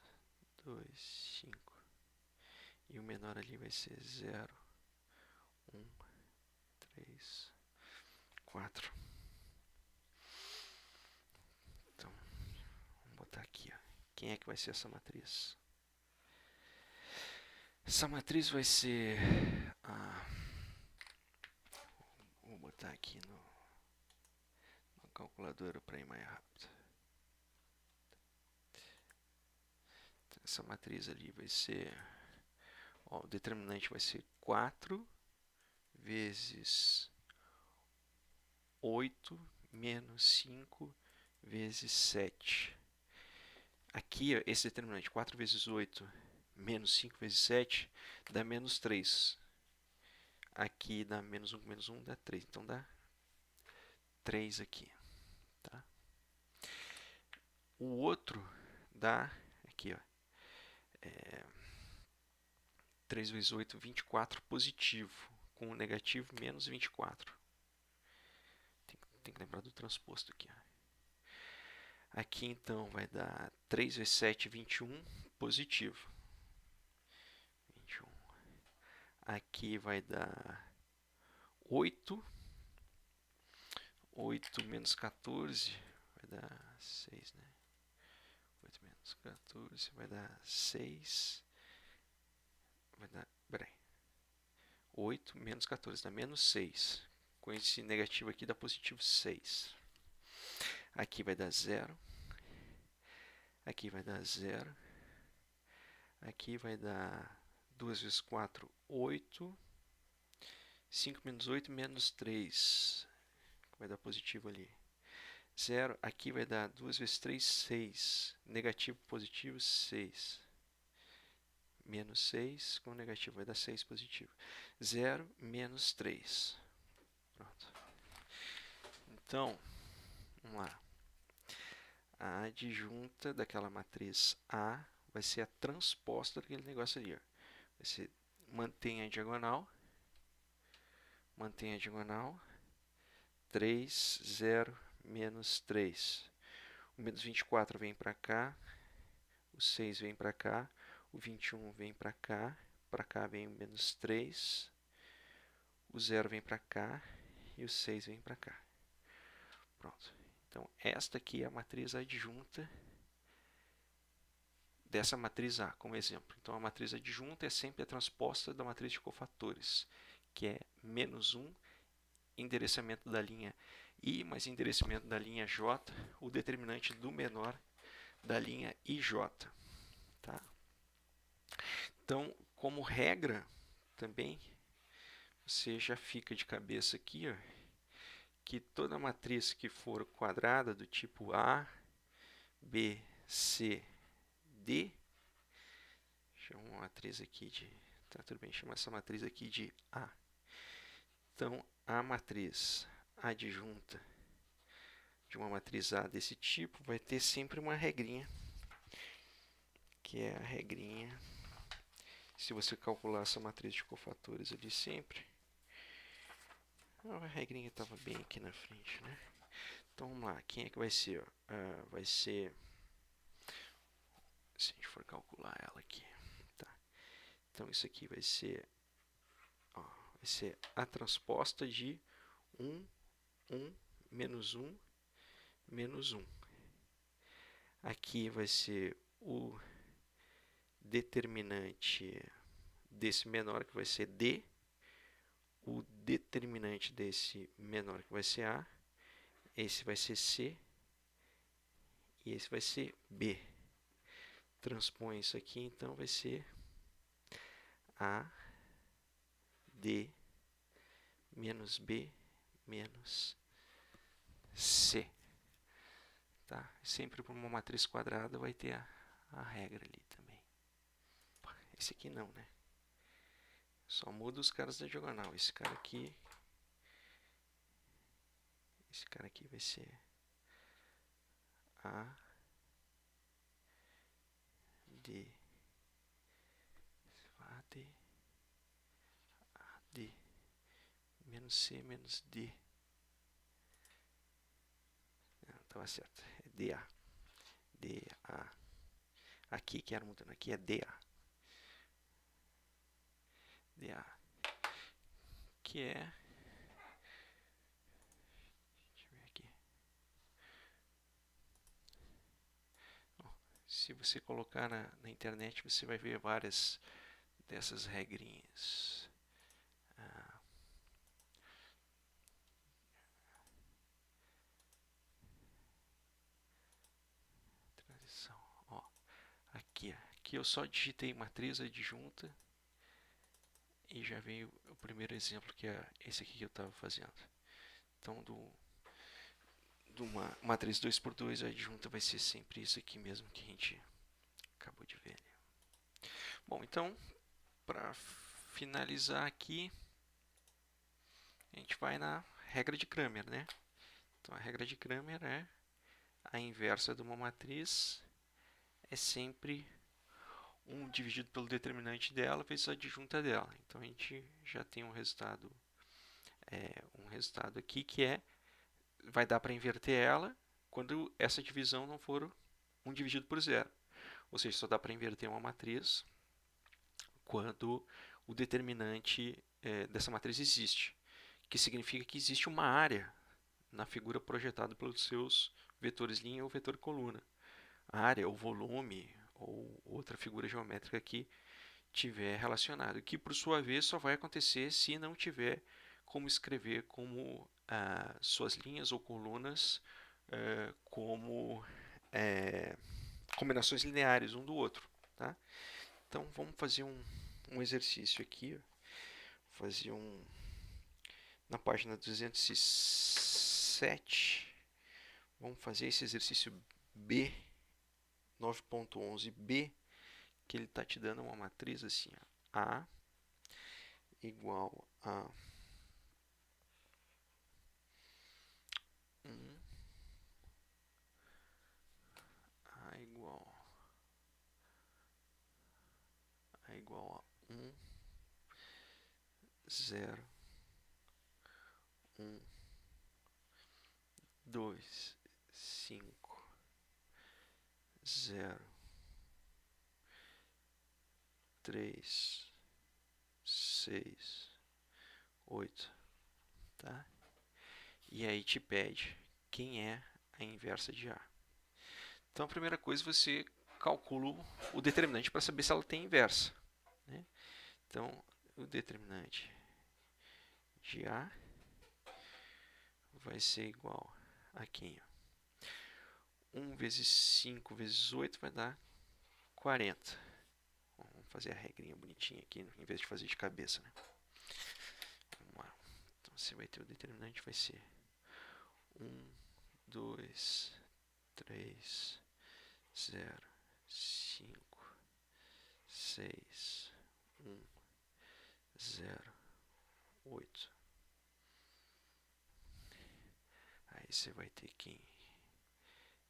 2, 5. E o menor ali vai ser 0, 1, 3, 4. Então, vamos botar aqui, ó. Quem é que vai ser essa matriz? Essa matriz vai ser vou botar aqui na calculadora para ir mais rápido. Essa matriz ali vai ser, ó, o determinante vai ser 4 vezes 8 menos 5 vezes 7. Aqui, ó, esse determinante, 4 vezes 8 menos 5 vezes 7, dá menos 3. Aqui dá menos 1 com menos 1, dá 3. Então, dá 3 aqui. Tá? O outro dá, aqui, ó, 3 vezes 8, 24 positivo, com o negativo menos 24. Tem que lembrar do transposto aqui. Ó. Aqui, então, vai dar 3 vezes 7, 21, positivo. 21. Aqui vai dar 8. 8 menos 14 vai dar 6, né? 8 menos 14 vai dar 6. Vai dar, peraí. 8 menos 14 dá menos 6. Com esse negativo aqui dá positivo 6. Aqui vai dar 0. Aqui vai dar 0. Aqui vai dar 2 vezes 4, 8. 5 menos 8 menos 3. Vai dar positivo ali. 0. Aqui vai dar 2 vezes 3, 6. Negativo, positivo, 6. Menos 6 com negativo vai dar 6 positivo. 0 menos 3. Pronto. Então, vamos lá. A adjunta daquela matriz A vai ser a transposta daquele negócio ali. Ó. Vai ser, mantém a diagonal. Mantém a diagonal. 3, 0, menos 3. O menos 24 vem para cá. O 6 vem para cá. O 21 vem para cá vem o menos 3, o 0 vem para cá e o 6 vem para cá. Pronto. Então, esta aqui é a matriz adjunta dessa matriz A, como exemplo. Então, a matriz adjunta é sempre a transposta da matriz de cofatores, que é menos 1, endereçamento da linha I, mais endereçamento da linha J, o determinante do menor da linha IJ. Tá? Então, como regra, também, você já fica de cabeça aqui, ó, que toda matriz que for quadrada do tipo A, B, C, D, chama uma matriz aqui de, tá tudo bem, chama essa matriz aqui de A. Então, a matriz adjunta de uma matriz A desse tipo vai ter sempre uma regrinha, que é a regrinha, se você calcular essa matriz de cofatores ali sempre, a regrinha estava bem aqui na frente, né? Então vamos lá, quem é que vai ser? Vai ser, se a gente for calcular ela aqui, tá? Então isso aqui vai ser a transposta de 1, 1, menos 1, menos 1. Aqui vai ser o determinante desse menor, que vai ser D, o determinante desse menor, que vai ser A, esse vai ser C e esse vai ser B. Transpõe isso aqui, então vai ser A, D, menos B, menos C. Tá? Sempre por uma matriz quadrada vai ter a regra ali também. Esse aqui não, né? Só muda os caras da diagonal. Esse cara aqui vai ser A, D, AD, AD, menos C, menos D. Não, estava certo. É DA. DA. Aqui, quero mudando. Aqui é DA. DA. que é... Deixa eu ver aqui. Bom, se você colocar na internet, você vai ver várias dessas regrinhas. Transição. Ó, aqui eu só digitei matriz adjunta e já veio o primeiro exemplo, que é esse aqui que eu estava fazendo. Então, de uma matriz 2x2, a adjunta vai ser sempre isso aqui mesmo que a gente acabou de ver. Bom, então, para finalizar aqui, a gente vai na regra de Cramer, né? Então, a regra de Cramer é a inversa de uma matriz é sempre 1 dividido pelo determinante dela vezes a adjunta dela. Então, a gente já tem um resultado aqui que vai dar para inverter ela quando essa divisão não for 1 dividido por 0. Ou seja, só dá para inverter uma matriz quando o determinante dessa matriz existe, que significa que existe uma área na figura projetada pelos seus vetores linha ou vetor coluna. A área, ou volume, ou outra figura geométrica que tiver relacionado, que por sua vez só vai acontecer se não tiver como escrever como suas linhas ou colunas como combinações lineares um do outro. Tá? Então vamos fazer um exercício aqui, fazer na página 207, vamos fazer esse exercício B, 9.11b, que ele está te dando uma matriz assim, ó, A igual a 1, A igual a 1, 0, 1, 2, 5, 0, 3, 6, 8, tá? E aí te pede quem é a inversa de A. Então, a primeira coisa, você calcula o determinante para saber se ela tem inversa. Né? Então, o determinante de A vai ser igual a quem? 1 vezes 5 vezes 8 vai dar 40. Vamos fazer a regrinha bonitinha aqui, em vez de fazer de cabeça. Né? Vamos lá. Então, você vai ter o determinante, vai ser 1, 2, 3, 0, 5, 6, 1, 0, 8. Aí você vai ter que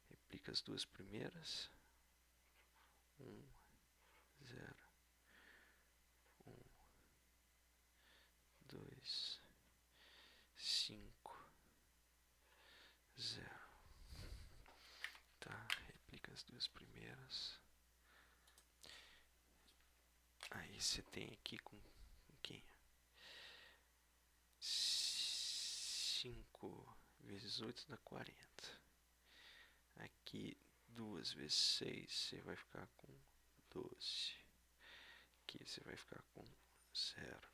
replica as duas primeiras. 1, 0, 1, 2, 5, 0. Tá, replica as duas primeiras. Aí você tem aqui com quem? 5 vezes 8 dá 40. Aqui 2 vezes 6 você vai ficar com 12. Aqui você vai ficar com 0.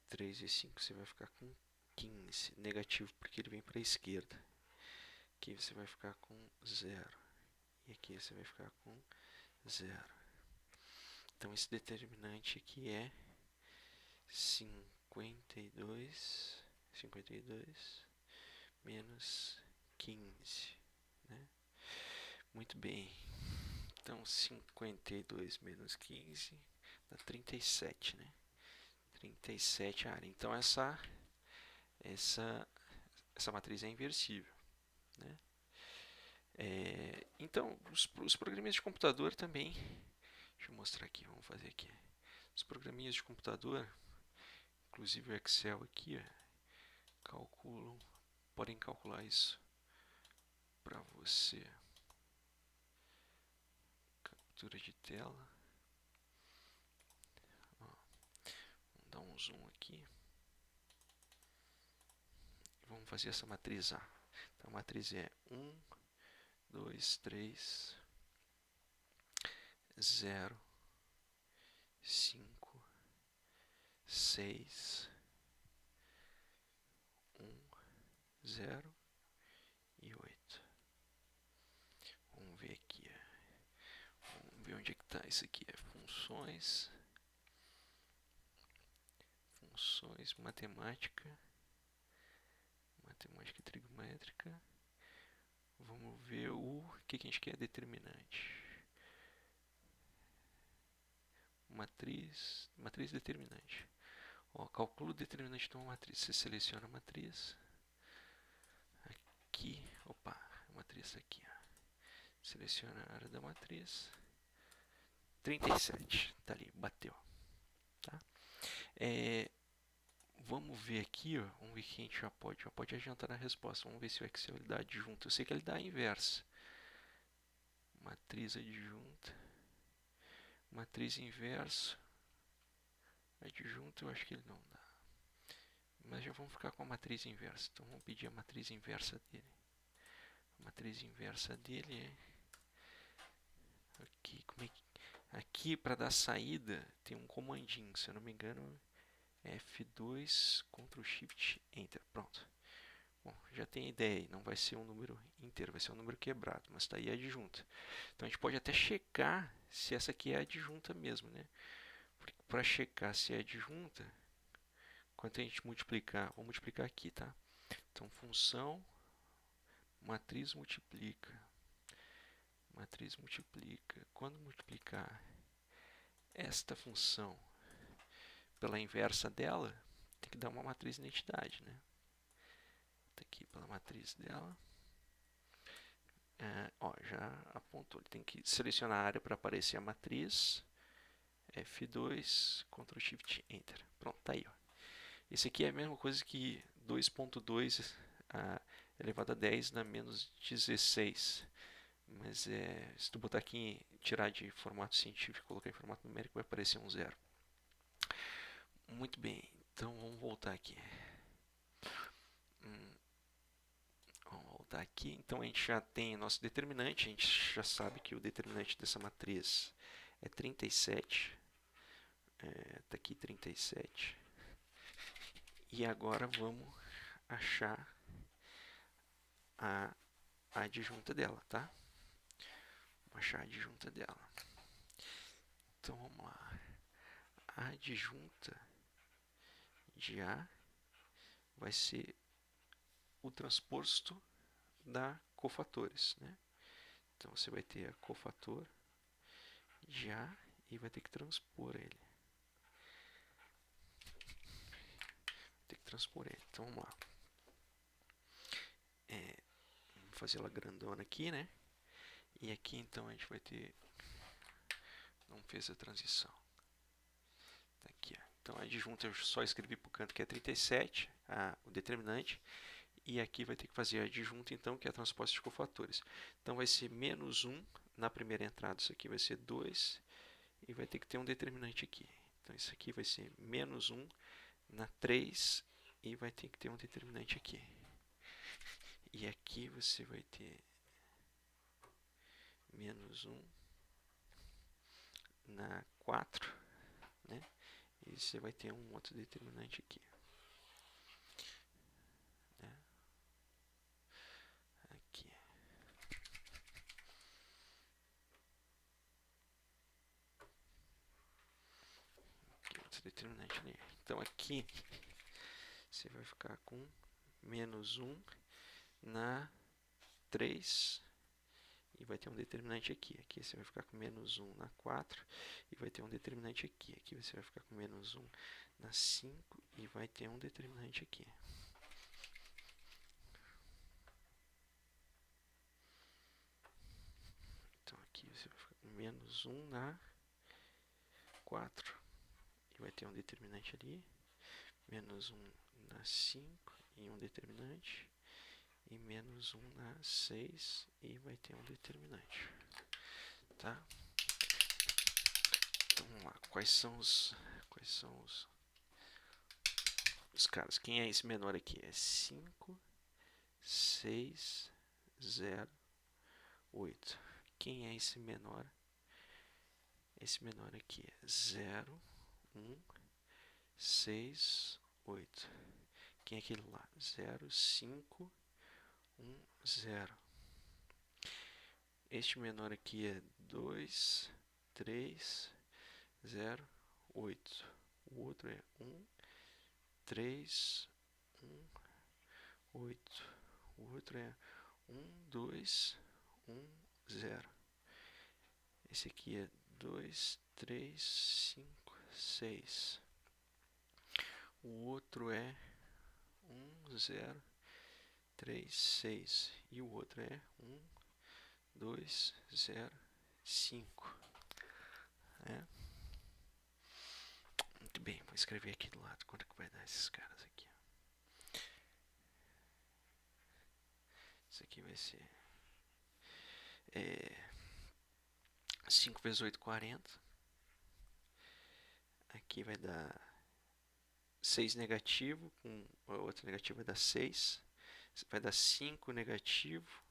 3 vezes 5 você vai ficar com 15. Negativo porque ele vem para a esquerda. Aqui você vai ficar com 0. E aqui você vai ficar com 0. Então esse determinante aqui é 52 menos 15. Né? Muito bem. Então 52 menos 15 dá 37. Né? 37 a área. Então essa matriz é inversível. Né? Então, os programinhas de computador também. Deixa eu mostrar aqui, vamos fazer aqui. Os programinhas de computador, inclusive o Excel aqui, podem calcular isso para você. Captura de tela. dar um zoom aqui. Vamos fazer essa matriz A. Então, a matriz é 1, 2, 3, 0, 5, 6, 1, 0 e 8. Vamos ver aqui. Vamos ver onde é que está isso aqui. É funções, matemática trigonométrica. Vamos ver o que a gente quer determinante. Matriz determinante. Ó, calcula o determinante de uma matriz. Você seleciona a matriz. Aqui, opa, a matriz aqui. Ó. Seleciona a área da matriz. 37, tá ali, bateu. Tá? Vamos ver aqui, ó, vamos ver que a gente já pode adiantar na resposta. Vamos ver se o Excel ele dá adjunta. Eu sei que ele dá a inversa. Matriz adjunta. Matriz inverso. Adjunta eu acho que ele não dá. Mas já vamos ficar com a matriz inversa. Então vamos pedir a matriz inversa dele. A matriz inversa dele é... Aqui para dar saída tem um comandinho, se eu não me engano, F2, Ctrl Shift Enter. Pronto. Bom, já tem ideia, não vai ser um número inteiro, vai ser um número quebrado, mas está aí a adjunta. Então a gente pode até checar se essa aqui é a adjunta mesmo, né? Para checar se é adjunta, quando a gente multiplicar, vou multiplicar aqui, tá? Então função matriz multiplica. Matriz multiplica. Quando multiplicar esta função pela inversa dela, tem que dar uma matriz identidade, né? Tá aqui pela matriz dela. Ó, já apontou. Ele tem que selecionar a área para aparecer a matriz. F2, Ctrl Shift Enter. Pronto, tá aí. Ó. Esse aqui é a mesma coisa que 2.2 elevado a 10 na menos 16. Mas se tu botar aqui, tirar de formato científico e colocar em formato numérico, vai aparecer um 0. Muito bem, então vamos voltar aqui. Vamos voltar aqui. Então a gente já tem nosso determinante, a gente já sabe que o determinante dessa matriz é 37. Está aqui 37. E agora vamos achar a adjunta dela, tá? Vamos achar a adjunta dela. Então vamos lá. A adjunta de A vai ser o transposto da cofatores, né? Então você vai ter a cofator de A e vai ter que transpor ele. Então vamos lá. Vamos fazer ela grandona aqui, né? E aqui então a gente vai ter... Não fez a transição. Tá aqui, ó. Então a adjunta eu só escrevi para o canto que é 37, o determinante. E aqui vai ter que fazer a adjunta então, que é a transposta de cofatores. Então vai ser menos 1 na primeira entrada. Isso aqui vai ser 2. E vai ter que ter um determinante aqui. Então isso aqui vai ser menos 1 na 3. E vai ter que ter um determinante aqui. E aqui você vai ter menos 1 na 4, né? E você vai ter um outro determinante aqui. Né? Aqui. Aqui outro determinante ali. Então aqui você vai ficar com menos 1 na 3 e vai ter um determinante aqui. Aqui você vai ficar com menos 1 na 4 e vai ter um determinante aqui. Aqui você vai ficar com menos 1 na 5 e vai ter um determinante aqui. Então aqui você vai ficar com menos 1 na 4 e vai ter um determinante ali. Menos 1 na 5 e um determinante. E menos 1 na 6 e vai ter um determinante. Tá? Então vamos lá. Quais são os dos caras. Quem é esse menor aqui? É 5, 6, 0, 8. Quem é esse menor? Esse menor aqui é 0, 1, 6, 8. Quem é aquele lá? 0, 5, 1, 0. Este menor aqui é 2, 3, 0, 8. O outro é 1, 3, 1, 8. O outro é 1, 2, 1, 0. Esse aqui é 2, 3, 5, 6. O outro é 1, 0, 3, 6. E o outro é 1, 2, 0, 5. É. Muito bem, vou escrever aqui do lado quanto é que vai dar esses caras aqui. Isso aqui vai ser 5 vezes 8, 40. Aqui vai dar 6 negativo, com a outra negativa vai dar 6. Vai dar 5 negativo.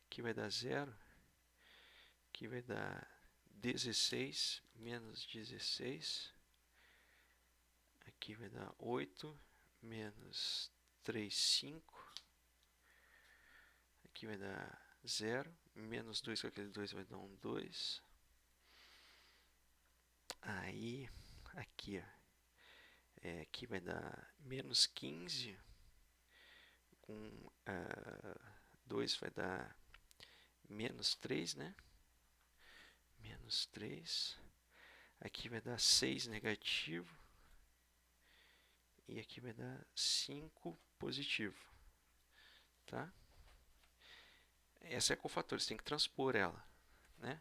Aqui vai dar 0. Aqui vai dar 16 menos 16. Aqui vai dar 8 menos 3, 5. Aqui vai dar 0. Menos 2 com aquele 2 vai dar um 2. Aí, aqui, ó, aqui vai dar menos 15. Com 2 vai dar menos 3, né? Menos 3. Aqui vai dar 6 negativo. E aqui vai dar 5 positivo. Tá? Essa é a cofatora, você tem que transpor ela, né?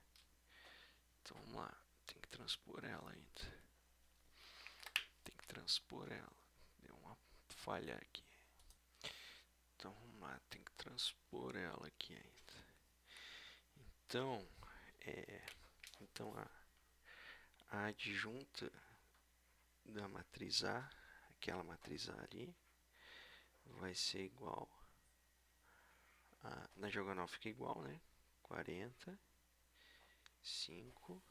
Então vamos lá, tem que transpor ela ainda. Tem que transpor ela. Deu uma falha aqui. Então vamos lá, tem que transpor ela aqui ainda. Então, a adjunta da matriz A, aquela matriz A ali, vai ser igual a, na diagonal fica igual, né? 40, 5,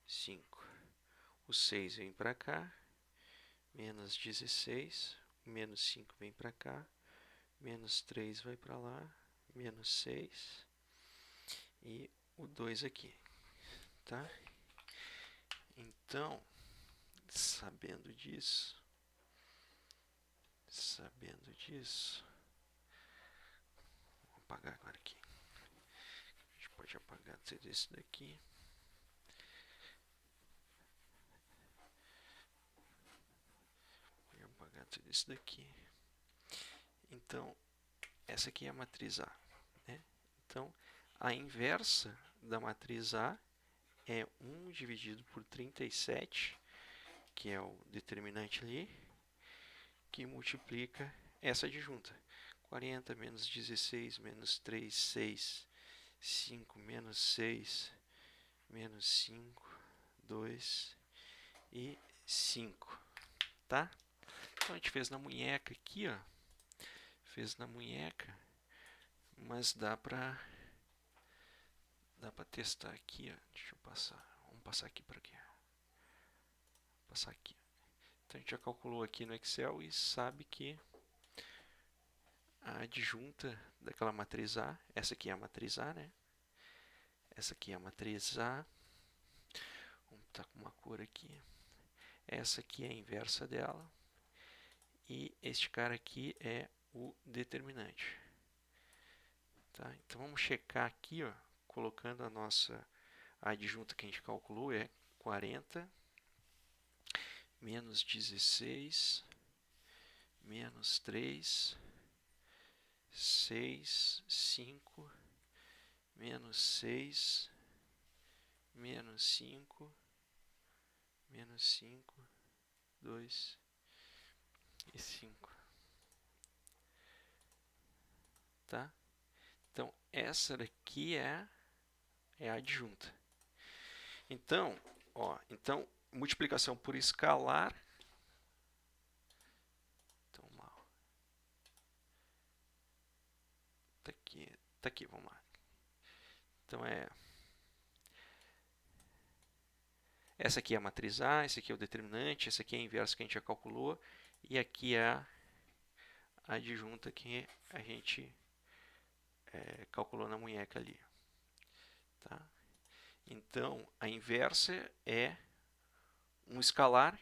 5. O 6 vem para cá, menos 16, o menos 5 vem para cá, menos 3 vai para lá, menos 6 e o 2 aqui, tá? Então, sabendo disso, vou apagar agora aqui. A gente pode apagar tudo isso daqui. Pode apagar tudo isso daqui. Então, essa aqui é a matriz A, né? Então, a inversa da matriz A é 1 dividido por 37, que é o determinante ali, que multiplica essa adjunta. 40 menos 16 menos 3, 6, 5 menos 6, menos 5, 2 e 5, tá? Então a gente fez na munheca aqui, ó. Fez na munheca, mas dá pra testar aqui, ó. Deixa eu passar. Vamos passar aqui para aqui. Passar aqui. Então a gente já calculou aqui no Excel e sabe que a adjunta daquela matriz A, essa aqui é a matriz A, né? Essa aqui é a matriz A. Vamos botar com uma cor aqui. Essa aqui é a inversa dela. E este cara aqui é o determinante. Tá? Então vamos checar aqui, ó, colocando a nossa adjunta que a gente calculou é 40 menos 16 menos 3, 6, 5, menos 6, menos 5, menos 5, 2 e 5. Tá? Então, essa daqui é a adjunta. Então, Ó, então, multiplicação por escalar. Então, lá, ó. Tá aqui, vamos lá. Então, essa aqui é a matriz A, esse aqui é o determinante, esse aqui é a inversa que a gente já calculou, e aqui é a adjunta que a gente calculou na munheca ali. Tá? Então, a inversa é um escalar,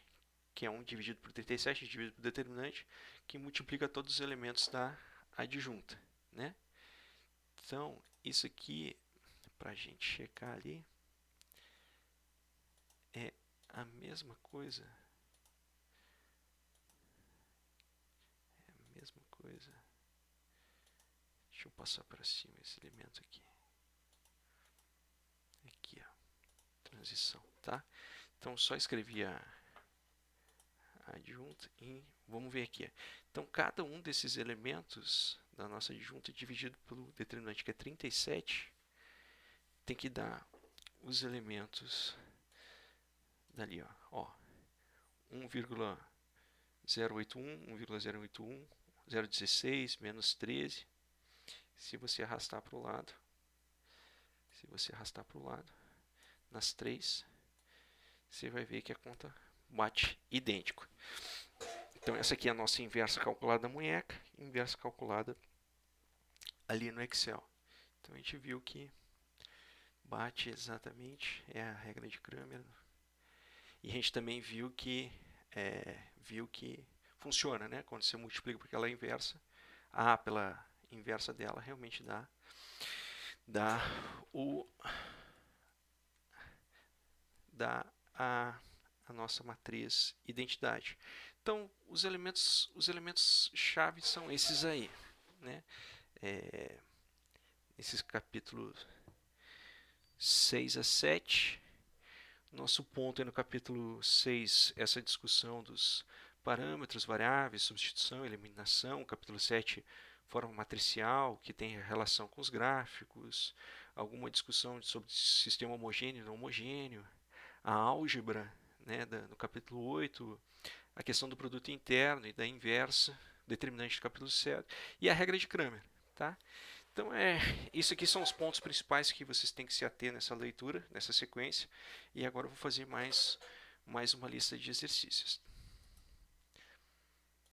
que é 1 dividido por 37, dividido por determinante, que multiplica todos os elementos da adjunta. Né? Então, isso aqui, para a gente checar ali, é a mesma coisa. É a mesma coisa. Deixa eu passar para cima esse elemento aqui. Aqui, ó. Transição, tá? Então, só escrevi a adjunta e vamos ver aqui. Então, cada um desses elementos da nossa adjunta dividido pelo determinante, que é 37, tem que dar os elementos dali, ó 1,081, 1,081, 0,16, menos 13. Se você arrastar para o lado, nas 3, você vai ver que a conta bate idêntico. Então, essa aqui é a nossa inversa calculada na munheca, inversa calculada ali no Excel. Então, a gente viu que bate exatamente, é a regra de Cramer. E a gente também viu que funciona, né? Quando você multiplica por aquela inversa, A pela inversa dela realmente dá a nossa matriz identidade. Então, os elementos chave são esses aí, né? Esses capítulos 6 a 7. Nosso ponto é no capítulo 6, essa discussão dos parâmetros, variáveis, substituição, eliminação. Capítulo 7, forma matricial, que tem relação com os gráficos. Alguma discussão sobre sistema homogêneo e não homogêneo. A álgebra, né, no capítulo 8, a questão do produto interno e da inversa, determinante do capítulo 7, e a regra de Cramer. Tá? Então, isso aqui são os pontos principais que vocês têm que se ater nessa leitura, nessa sequência. E agora eu vou fazer mais uma lista de exercícios.